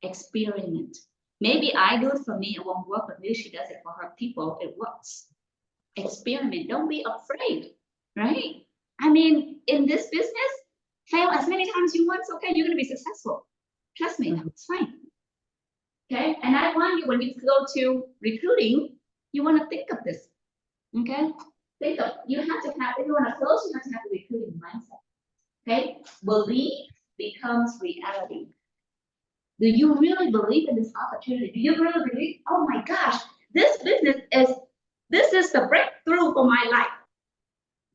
Experiment. Maybe I do it for me, it won't work, but maybe she does it for her people, it works. Experiment, don't be afraid, right? I mean, in this business, fail as many times as you want, it's okay, you're gonna be successful. Trust me, it's fine. Okay, and I want you, when you go to recruiting, you wanna think of this, okay? Think of, if you wanna close, you have to have a recruiting mindset, okay? Belief becomes reality. Do you really believe in this opportunity? Do you really believe, oh my gosh, this is the breakthrough for my life?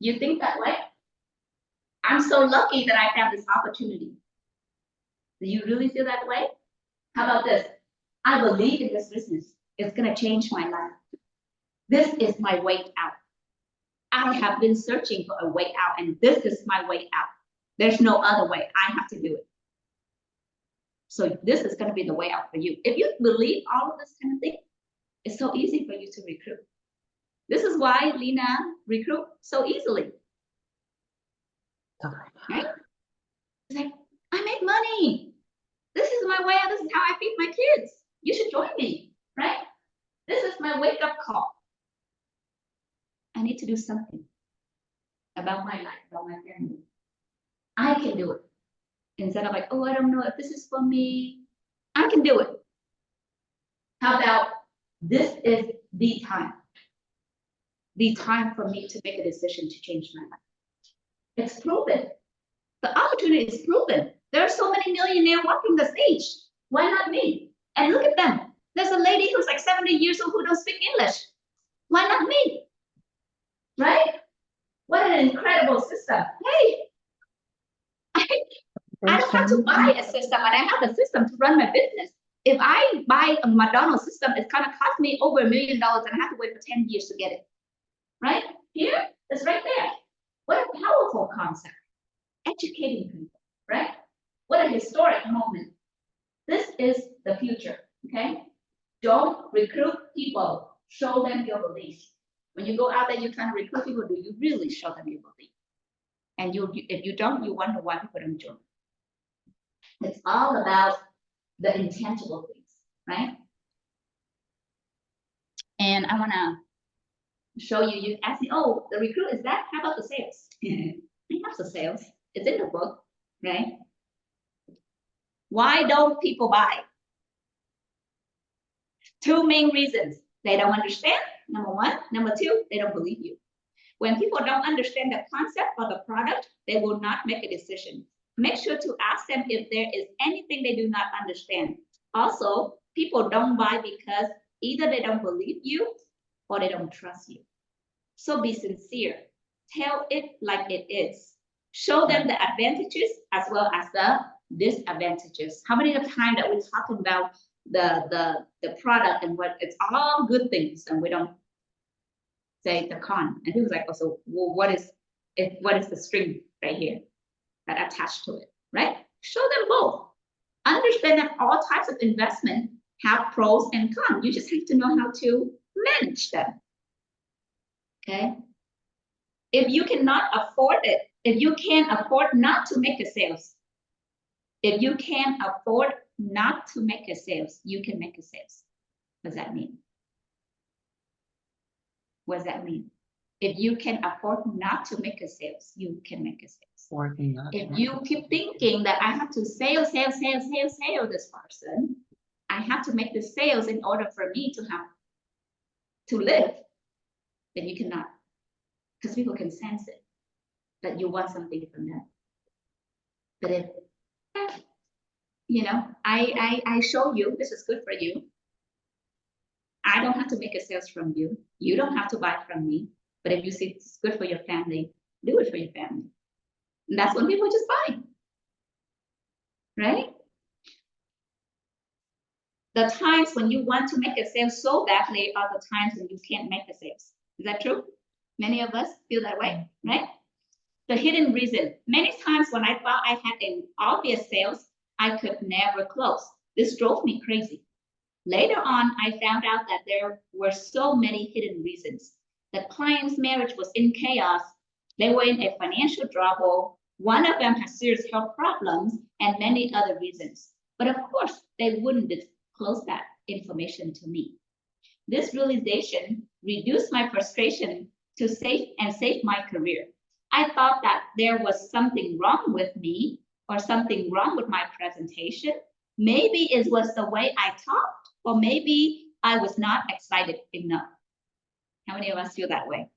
You think that way? I'm so lucky that I have this opportunity. Do you really feel that way? How about this? I believe in this business. It's gonna change my life. This is my way out. I have been searching for a way out, and this is my way out. There's no other way. I have to do it. So this is going to be the way out for you. If you believe all of this kind of thing, it's so easy for you to recruit. This is why Lena recruit so easily. Right? It's like, I make money. This is my way, this is how I feed my kids. You should join me, right? This is my wake up call. I need to do something about my life, about my family. I can do it. Instead of like, oh, I don't know if this is for me. I can do it. How about this is the time? The time for me to make a decision to change my life. It's proven. The opportunity is proven. There are so many millionaires walking the stage. Why not me? And look at them. There's a lady who's like 70 years old who don't speak English. Why not me? Right? What an incredible system. Hey, I don't have to buy a system, and I have a system to run my business. If I buy a McDonald's system, it's gonna cost me over $1 million, and I have to wait for 10 years to get it. Right? Here, it's right there. What a powerful concept. Educating people, right? What a historic moment. This is the future, okay? Don't recruit people, show them your belief. When you go out there, you're trying to recruit people, do you really show them your belief? And if you don't, you wonder why people don't join. It's all about the intangible things, right? And I wanna show you, you ask me, oh, the recruit is that, how about the sales? I have the sales, it's in the book, right? Why don't people buy? Two main reasons. They don't understand, number one. Number two, they don't believe you. When people don't understand the concept or the product, they will not make a decision. Make sure to ask them if there is anything they do not understand. Also, people don't buy because either they don't believe you or they don't trust you. So be sincere. Tell it like it is. Show them the advantages as well as the disadvantages. How many times that we're talking about the product and what it's all good things, and we don't say the con. And people like, also, well, what is the string right here that attached to it, right? Show them both. Understand that all types of investment have pros and cons. You just have to know how to manage them. Okay. If you cannot afford it, if you can't afford not to make a sales, if you can't afford not to make a sales, you can make a sales. What does that mean? What does that mean? If you can afford not to make a sales, you can make a sales. If you keep thinking that I have to sell this person, I have to make the sales in order for me to have to live, then you cannot. Because people can sense it, that you want something from them. But if, you know, I show you, this is good for you. I don't have to make a sales from you. You don't have to buy from me. But if you see it's good for your family, do it for your family. And that's when people just buy. Right? The times when you want to make a sale so badly are the times when you can't make the sales. Is that true? Many of us feel that way, right? The hidden reason. Many times when I thought I had an obvious sales, I could never close. This drove me crazy. Later on, I found out that there were so many hidden reasons. The client's marriage was in chaos. They were in a financial trouble. One of them has serious health problems and many other reasons. But of course, they wouldn't disclose that information to me. This realization reduced my frustration to save my career. I thought that there was something wrong with me or something wrong with my presentation. Maybe it was the way I talked, or maybe I was not excited enough. How many of us feel that way?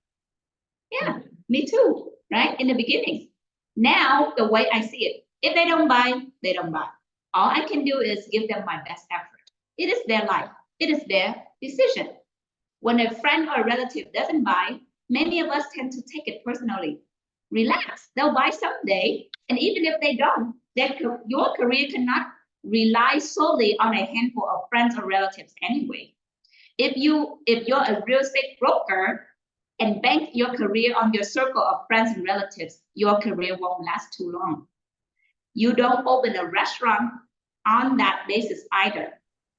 Yeah, me too, right? In the beginning. Now, the way I see it, if they don't buy, they don't buy. All I can do is give them my best effort. It is their life. It is their decision. When a friend or a relative doesn't buy, many of us tend to take it personally. Relax, they'll buy someday. And even if they don't, your career cannot rely solely on a handful of friends or relatives anyway. If you're a real estate broker and bank your career on your circle of friends and relatives, your career won't last too long. You don't open a restaurant on that basis either.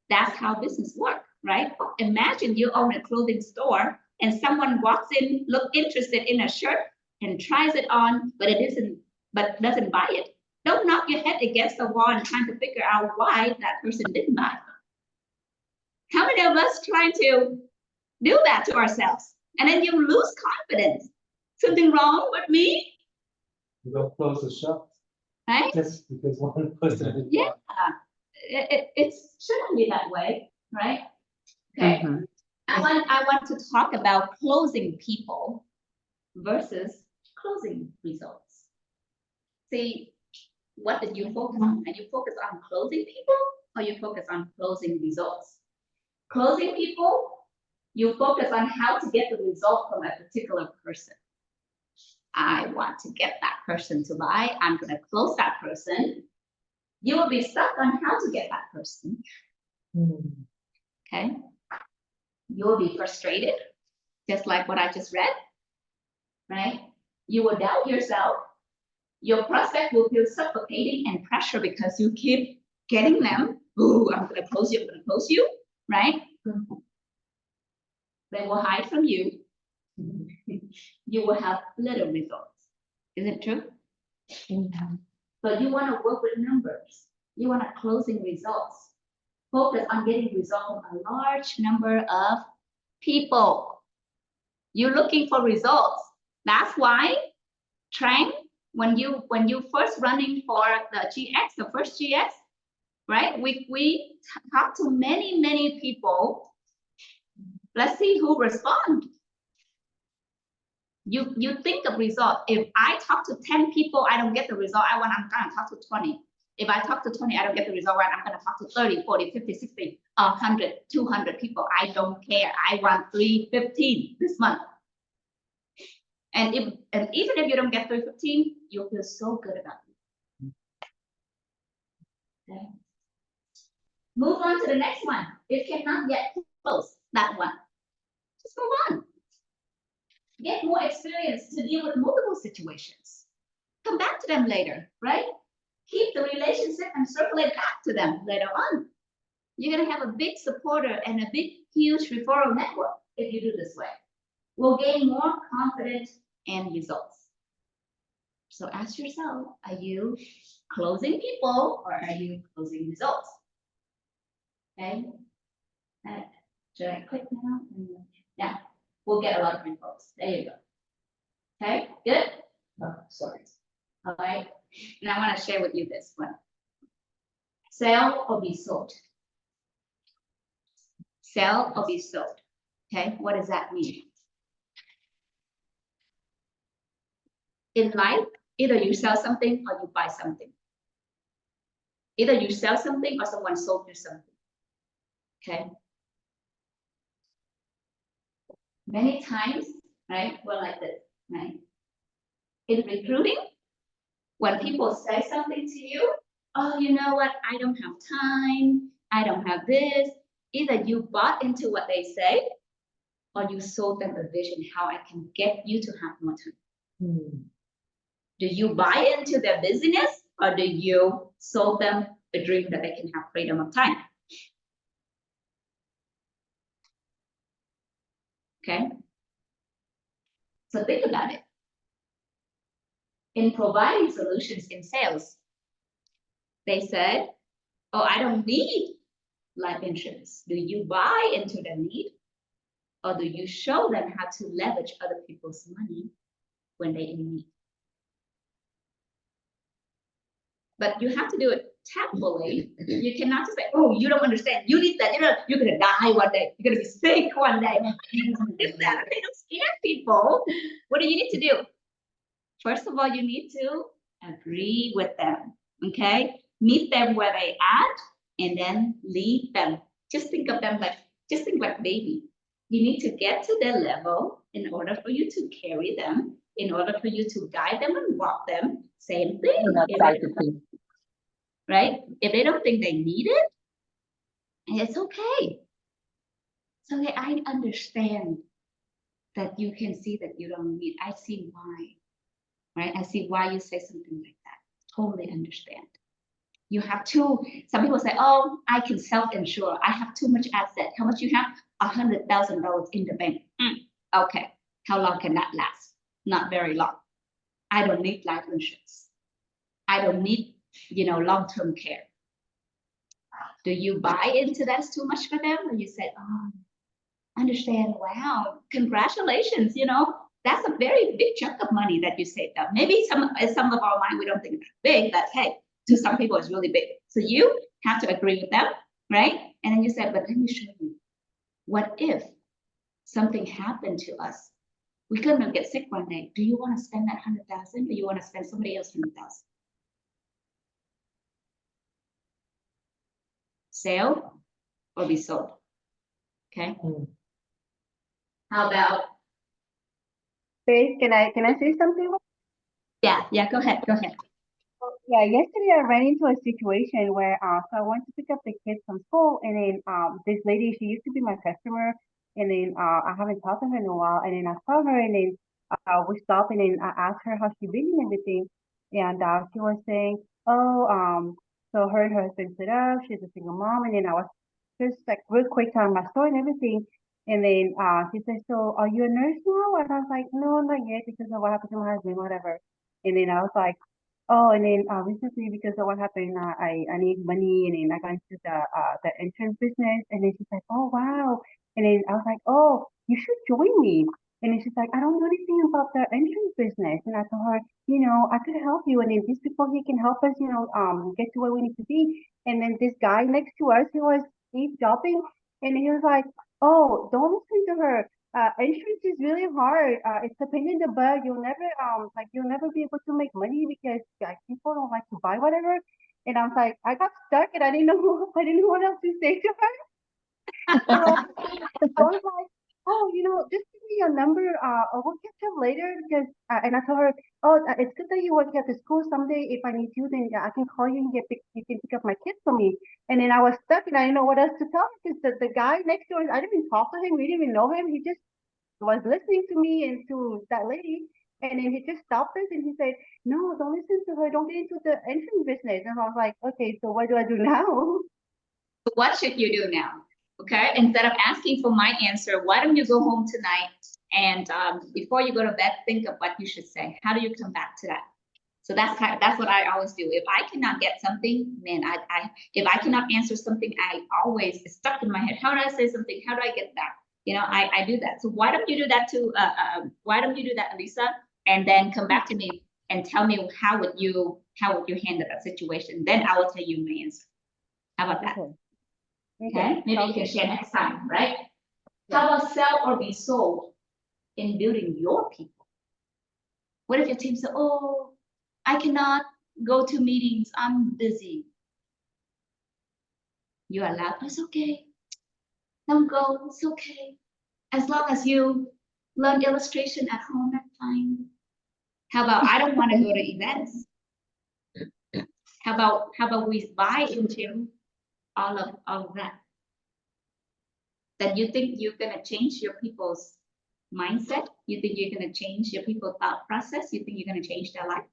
That's how business works, right? Imagine you own a clothing store and someone walks in, look interested in a shirt and tries it on, but doesn't buy it. Don't knock your head against the wall and trying to figure out why that person didn't buy it. How many of us trying to do that to ourselves? And then you lose confidence. Something wrong with me,
You don't close the shop
right?
just because one person. didn't
Yeah,
buy.
it shouldn't be that way, right? Okay,
Mhm.
I want to talk about closing people versus closing results. See, what did you focus on? Are you focus on closing people or you focus on closing results? Closing people, you focus on how to get the result from a particular person. I want to get that person to buy. I'm going to close that person. You will be stuck on how to get that person. Okay. You'll be frustrated, just like what I just read, right? You will doubt yourself. Your prospect will feel suffocating and pressure because you keep getting them. Ooh, I'm going to close you. I'm going to close you, right? They will hide from you. You will have little results. Is it true? But you want to work with numbers. You want closing results. Focus on getting results from a large number of people. You're looking for results. That's why Trang, when you first running for the GX, the first GX, right? We talk to many people. Let's see who respond. You think of result. If I talk to 10 people, I don't get the result I want, I'm gonna talk to 20. If I talk to 20, I don't get the result right, I'm gonna talk to 30, 40, 50, 60, 100, 200 people. I don't care. I want 315 this month. And even if you don't get 315, you'll feel so good about it. Okay. Move on to the next one. It cannot get close, that one. Just move on. Get more experience to deal with multiple situations. Come back to them later, right? Keep the relationship and circle it back to them later on. You're gonna have a big supporter and a big, huge referral network if you do this way. We'll gain more confidence and results. So ask yourself, are you closing people or are you closing results? Okay. Should I click now? Yeah, we'll get a lot of results. There you go. Okay, good.
Sorry.
All right. And I want to share with you this one. Sell or be sold. Sell or be sold. Okay, what does that mean? In life, either you sell something or you buy something. Either you sell something or someone sold you something. Okay. Many times, right, we're like this, right? In recruiting, when people say something to you, oh, you know what, I don't have time, I don't have this. Either you bought into what they say or you sold them a vision how I can get you to have more time. Do you buy into their business or do you sold them a dream that they can have freedom of time? Okay. So think about it. In providing solutions in sales, they said, oh, I don't need life insurance. Do you buy into their need? Or do you show them how to leverage other people's money when they're in need? But you have to do it tactfully. You cannot just say, oh, you don't understand. You need that. You're going to die one day. You're going to be sick one day. You don't do that. Okay, don't scare people. What do you need to do? First of all, you need to agree with them. Okay? Meet them where they at and then lead them. Just think like baby. You need to get to their level in order for you to carry them, in order for you to guide them and walk them. Same thing. Right? If they don't think they need it, it's okay. So I understand that you can see that you don't need. I see why. Right? I see why you say something like that. Totally understand. You have some people say, oh, I can self-insure. I have too much asset. How much you have? $100,000 in the bank. Okay, how long can that last? Not very long. I don't need life insurance. I don't need, long-term care. Do you buy into that's too much for them? Or you say, oh, understand, wow, congratulations, that's a very big chunk of money that you saved up. Maybe some of our mind, we don't think it's big, but hey, to some people it's really big. So you have to agree with them, right? And then you said, but let me show you. What if something happened to us? We couldn't get sick one day. Do you want to spend that 100,000 or you want to spend somebody else 100,000? Sell or be sold? Okay. How about?
Faith, can I say something?
Yeah, go ahead.
Yeah, yesterday I ran into a situation where so I went to pick up the kids from school, and then this lady, she used to be my customer, and then I haven't talked to her in a while, and then I saw her, and then we stopped, and then I asked her how she been and everything, and she was saying, oh, so her and her husband split up, she's a single mom, and then I was just like real quick telling my story and everything, and then she said, so are you a nurse now? And I was like, no, not yet, because of what happened to my husband, whatever. And then I was like, oh, and then recently because of what happened, I need money, and then I got into the insurance business, and then she's like, oh wow, and then I was like, oh, you should join me, and then she's like, I don't know anything about the insurance business, and I told her, I could help you, and then these people he can help us, get to where we need to be, and then this guy next to us, he was eavesdropping, and he was like, oh, don't listen to her. Insurance is really hard. It's a pain in the butt. You'll never be able to make money because like people don't like to buy whatever. And I was like, I got stuck and I didn't know I didn't know what else to say to her. So I was like, oh, just give me your number. We'll catch up later because. And I told her, oh, it's good that you work at the school. Someday, if I need you, then I can call you and you can pick up my kids for me. And then I was stuck and I didn't know what else to tell her because the guy next door, I didn't even talk to him. We didn't even know him. He just was listening to me and to that lady, and then he just stopped us and he said, no, don't listen to her, don't get into the insurance business. And I was like, okay, so what do I do now?
What should you do now? Okay, instead of asking for my answer, why don't you go home tonight and before you go to bed, think of what you should say. How do you come back to that? So that's what I always do. If I cannot get something, man, if I cannot answer something, it's stuck in my head. How do I say something? How do I get that? I do that. So why don't you do that too? Why don't you do that, Lisa? And then come back to me and tell me how would you handle that situation? Then I will tell you my answer. How about that? Okay. Maybe you can share next time, right? Yeah. How about sell or be sold in building your people? What if your team says, oh, I cannot go to meetings, I'm busy. You are allowed, it's okay. Don't go, it's okay. As long as you learn illustration at home, that's fine. How about I don't want to go to events? How about we buy into all of that? That you think you're gonna change your people's mindset? You think you're gonna change your people's thought process? You think you're gonna change their life?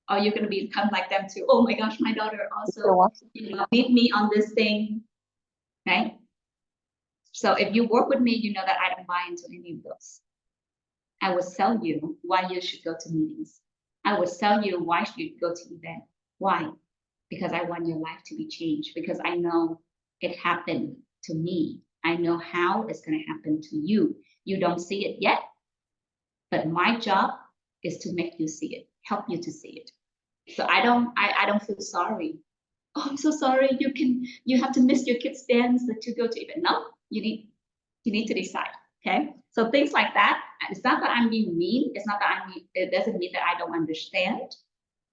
Or you're gonna become like them too? Oh my gosh, my daughter also beat me on this thing, right? So if you work with me, you know that I don't buy into any of those. I will sell you why you should go to meetings. I will sell you why you should go to events. Why? Because I want your life to be changed. Because I know it happened to me. I know how it's going to happen to you. You don't see it yet, but my job is to make you see it, help you to see it. So I don't feel sorry. Oh, I'm so sorry. You have to miss your kids' dance that you go to event. No, you need to decide. Okay. So things like that. It's not that I'm being mean. It's not that it doesn't mean that I don't understand.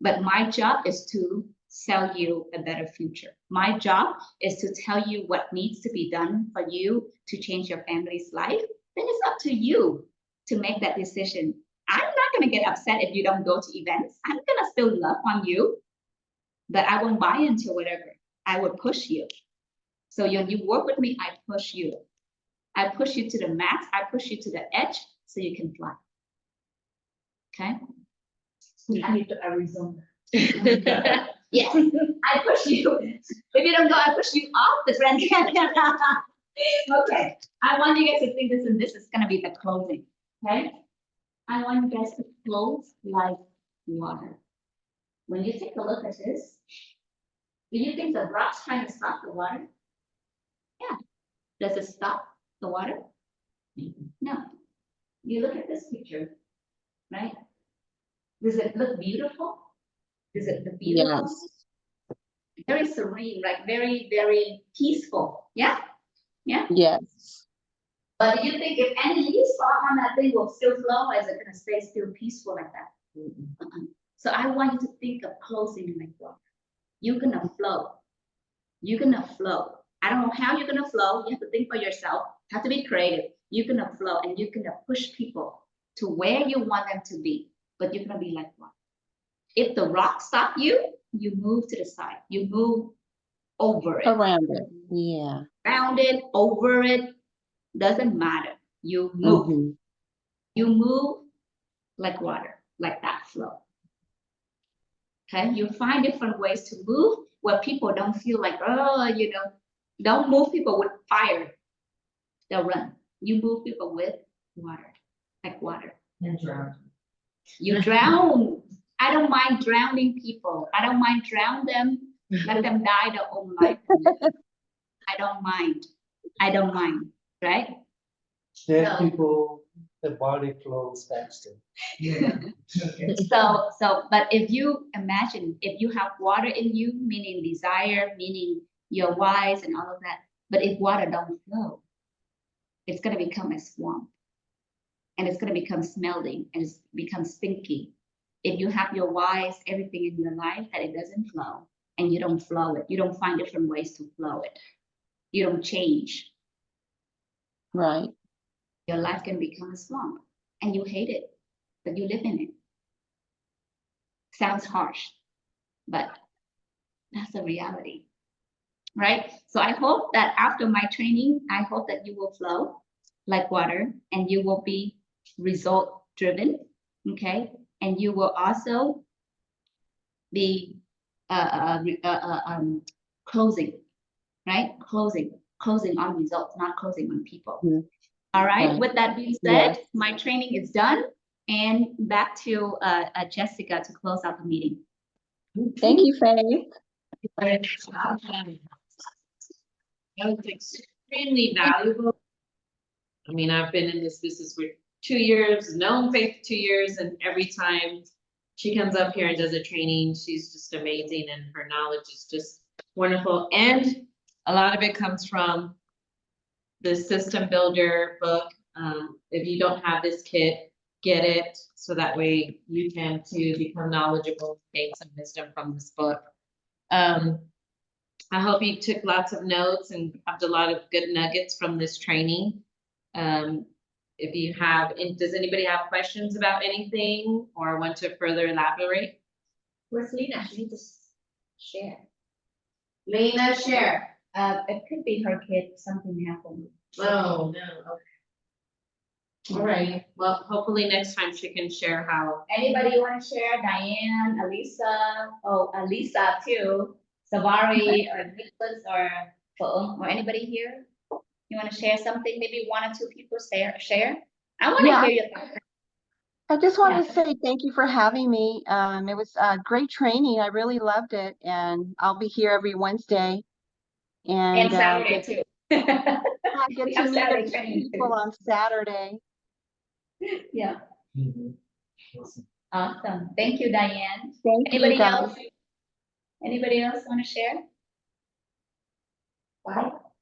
But my job is to sell you a better future. My job is to tell you what needs to be done for you to change your family's life. Then it's up to you to make that decision. I'm not going to get upset if you don't go to events. I'm going to still love on you, but I won't buy into whatever. I will push you. So when you work with me, I push you. I push you to the max. I push you to the edge so you can fly. Okay?
I need to Arizona.
Yes, I push you. If you don't go, I push you off the Grand Canyon. Okay, I want you guys to think this, and this is gonna be the closing, okay? I want you guys to close like water. When you take a look at this, do you think the rock's trying to stop the water? Yeah. Does it stop the water? No. You look at this picture, right? Does it look beautiful? Does it look beautiful?
Yes.
Very serene, like very, very peaceful. Yeah? Yeah?
Yes.
But do you think if any leaves fall on that thing will still flow, or is it gonna stay still peaceful like that? Uh-uh. So I want you to think of closing like water. You're gonna flow. You're gonna flow. I don't know how you're gonna flow. You have to think for yourself. You have to be creative. You're gonna flow and you're gonna push people to where you want them to be. But you're gonna be like water. If the rock stop you, you move to the side. You move over it.
Around it. Yeah.
Around it, over it, doesn't matter. You move.
Mhm.
You move like water, like that flow. Okay, you find different ways to move where people don't feel like, oh, don't move people with fire. They'll run. You move people with water, like water.
And drown.
You drown. I don't mind drowning people. I don't mind drown them, let them die their own life. I don't mind. I don't mind, right?
Dead
No.
people, the body flows faster.
Yeah. Okay.
But if you imagine, if you have water in you, meaning desire, meaning your whys and all of that, but if water don't flow, it's gonna become a swamp. And it's gonna become smelling and it's become stinky. If you have your whys, everything in your life that it doesn't flow, and you don't flow it, you don't find different ways to flow it. You don't change.
Right.
Your life can become a swamp and you hate it, but you live in it. Sounds harsh, but that's the reality, right? So I hope that after my training, I hope that you will flow like water and you will be result driven, okay? And you will also be closing, right? Closing on results, not closing on people.
Mhm.
All right,
Right.
with that being said,
Yes.
my training is done. And back to Jessica to close out the meeting.
Thank you, Faith.
That was extremely valuable. I mean, I've been in this business for 2 years, known Faith for 2 years, and every time she comes up here and does a training, she's just amazing and her knowledge is just wonderful. And a lot of it comes from the System Builder book. If you don't have this kit, get it, so that way you can too become knowledgeable, gain some wisdom from this book. I hope you took lots of notes and got a lot of good nuggets from this training. If you have, does anybody have questions about anything or want to further elaborate?
Where's Lena? She needs to share.
Lena, share.
It could be her kid, something happened.
Oh, no, okay. All right, well, hopefully next time she can share how.
Anybody want to share? Diane, Alisa, Alisa too, Savari, or Nicholas, or anybody here? You want to share something? Maybe 1 or 2 people share? I want to
Yeah.
hear your thoughts.
I just want
Yeah.
to say thank you for having me. It was a great training. I really loved it, and I'll be here every Wednesday.
And
And
Saturday too.
I get
We
to
have
meet a
Saturday
few
training
people
too.
on Saturday.
Yeah,
Mhm. Awesome.
awesome. Thank you, Diane.
Thank you,
Anybody
guys.
else? Anybody else want to share?
Wow.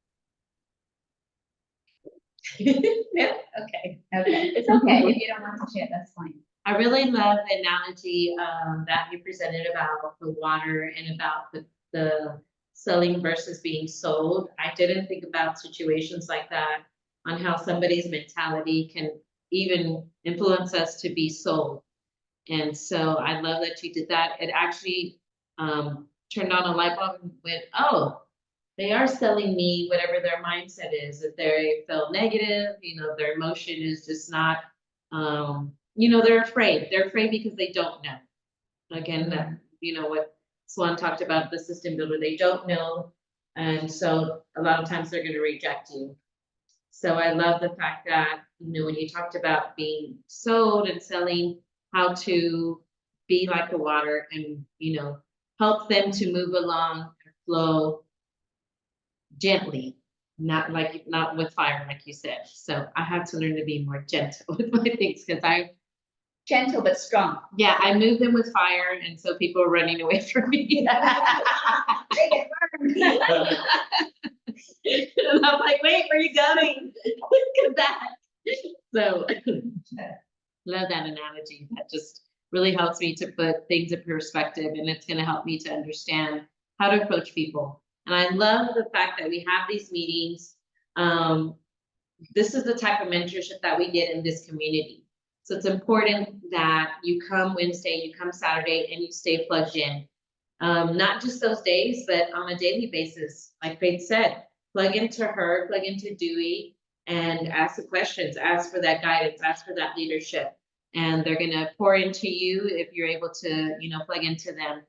No? Okay, it's okay. If you don't want to share, that's fine.
I really love the analogy that you presented about the water and about the selling versus being sold. I didn't think about situations like that on how somebody's mentality can even influence us to be sold. And so I love that you did that. It actually turned on a light bulb and went, oh, they are selling me whatever their mindset is. If they feel negative, their emotion is just not, they're afraid. They're afraid because they don't know. Again, that, what Swan talked about, the System Builder, they don't know And so a lot of times they're gonna reject you. So I love the fact that, when you talked about being sold and selling, how to be like the water and, help them to move along and flow gently, not with fire, like you said. So I had to learn to be more gentle with my things because
Gentle but strong.
yeah, I move them with fire, and so people are running away from me. And I'm like, wait, where are you going? Come back. So love that analogy. That just really helps me to put things in perspective, and it's gonna help me to understand how to approach people. And I love the fact that we have these meetings. This is the type of mentorship that we get in this community. So it's important that you come Wednesday, you come Saturday, and you stay plugged in. Not just those days, but on a daily basis. Like Faith said, plug into her, plug into Dewey, and ask the questions, ask for that guidance, ask for that leadership. And they're gonna pour into you if you're able to, plug into them.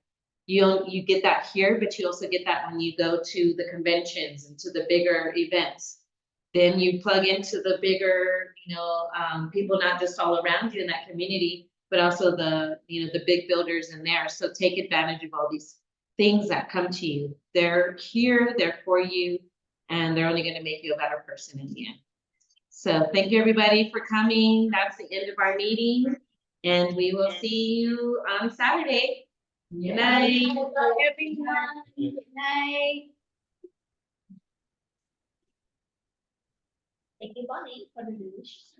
You get that here, but you also get that when you go to the conventions and to the bigger events. Then you plug into the bigger, people not just all around you in that community, but also the big builders in there. So take advantage of all these things that come to you. They're here, they're for you, and they're only gonna make you a better person in the end. So thank you, everybody, for coming. That's the end of our meeting, and we will see you on Saturday. Good night.
Everyone, good night. Thank you, Bonnie, for the delicious.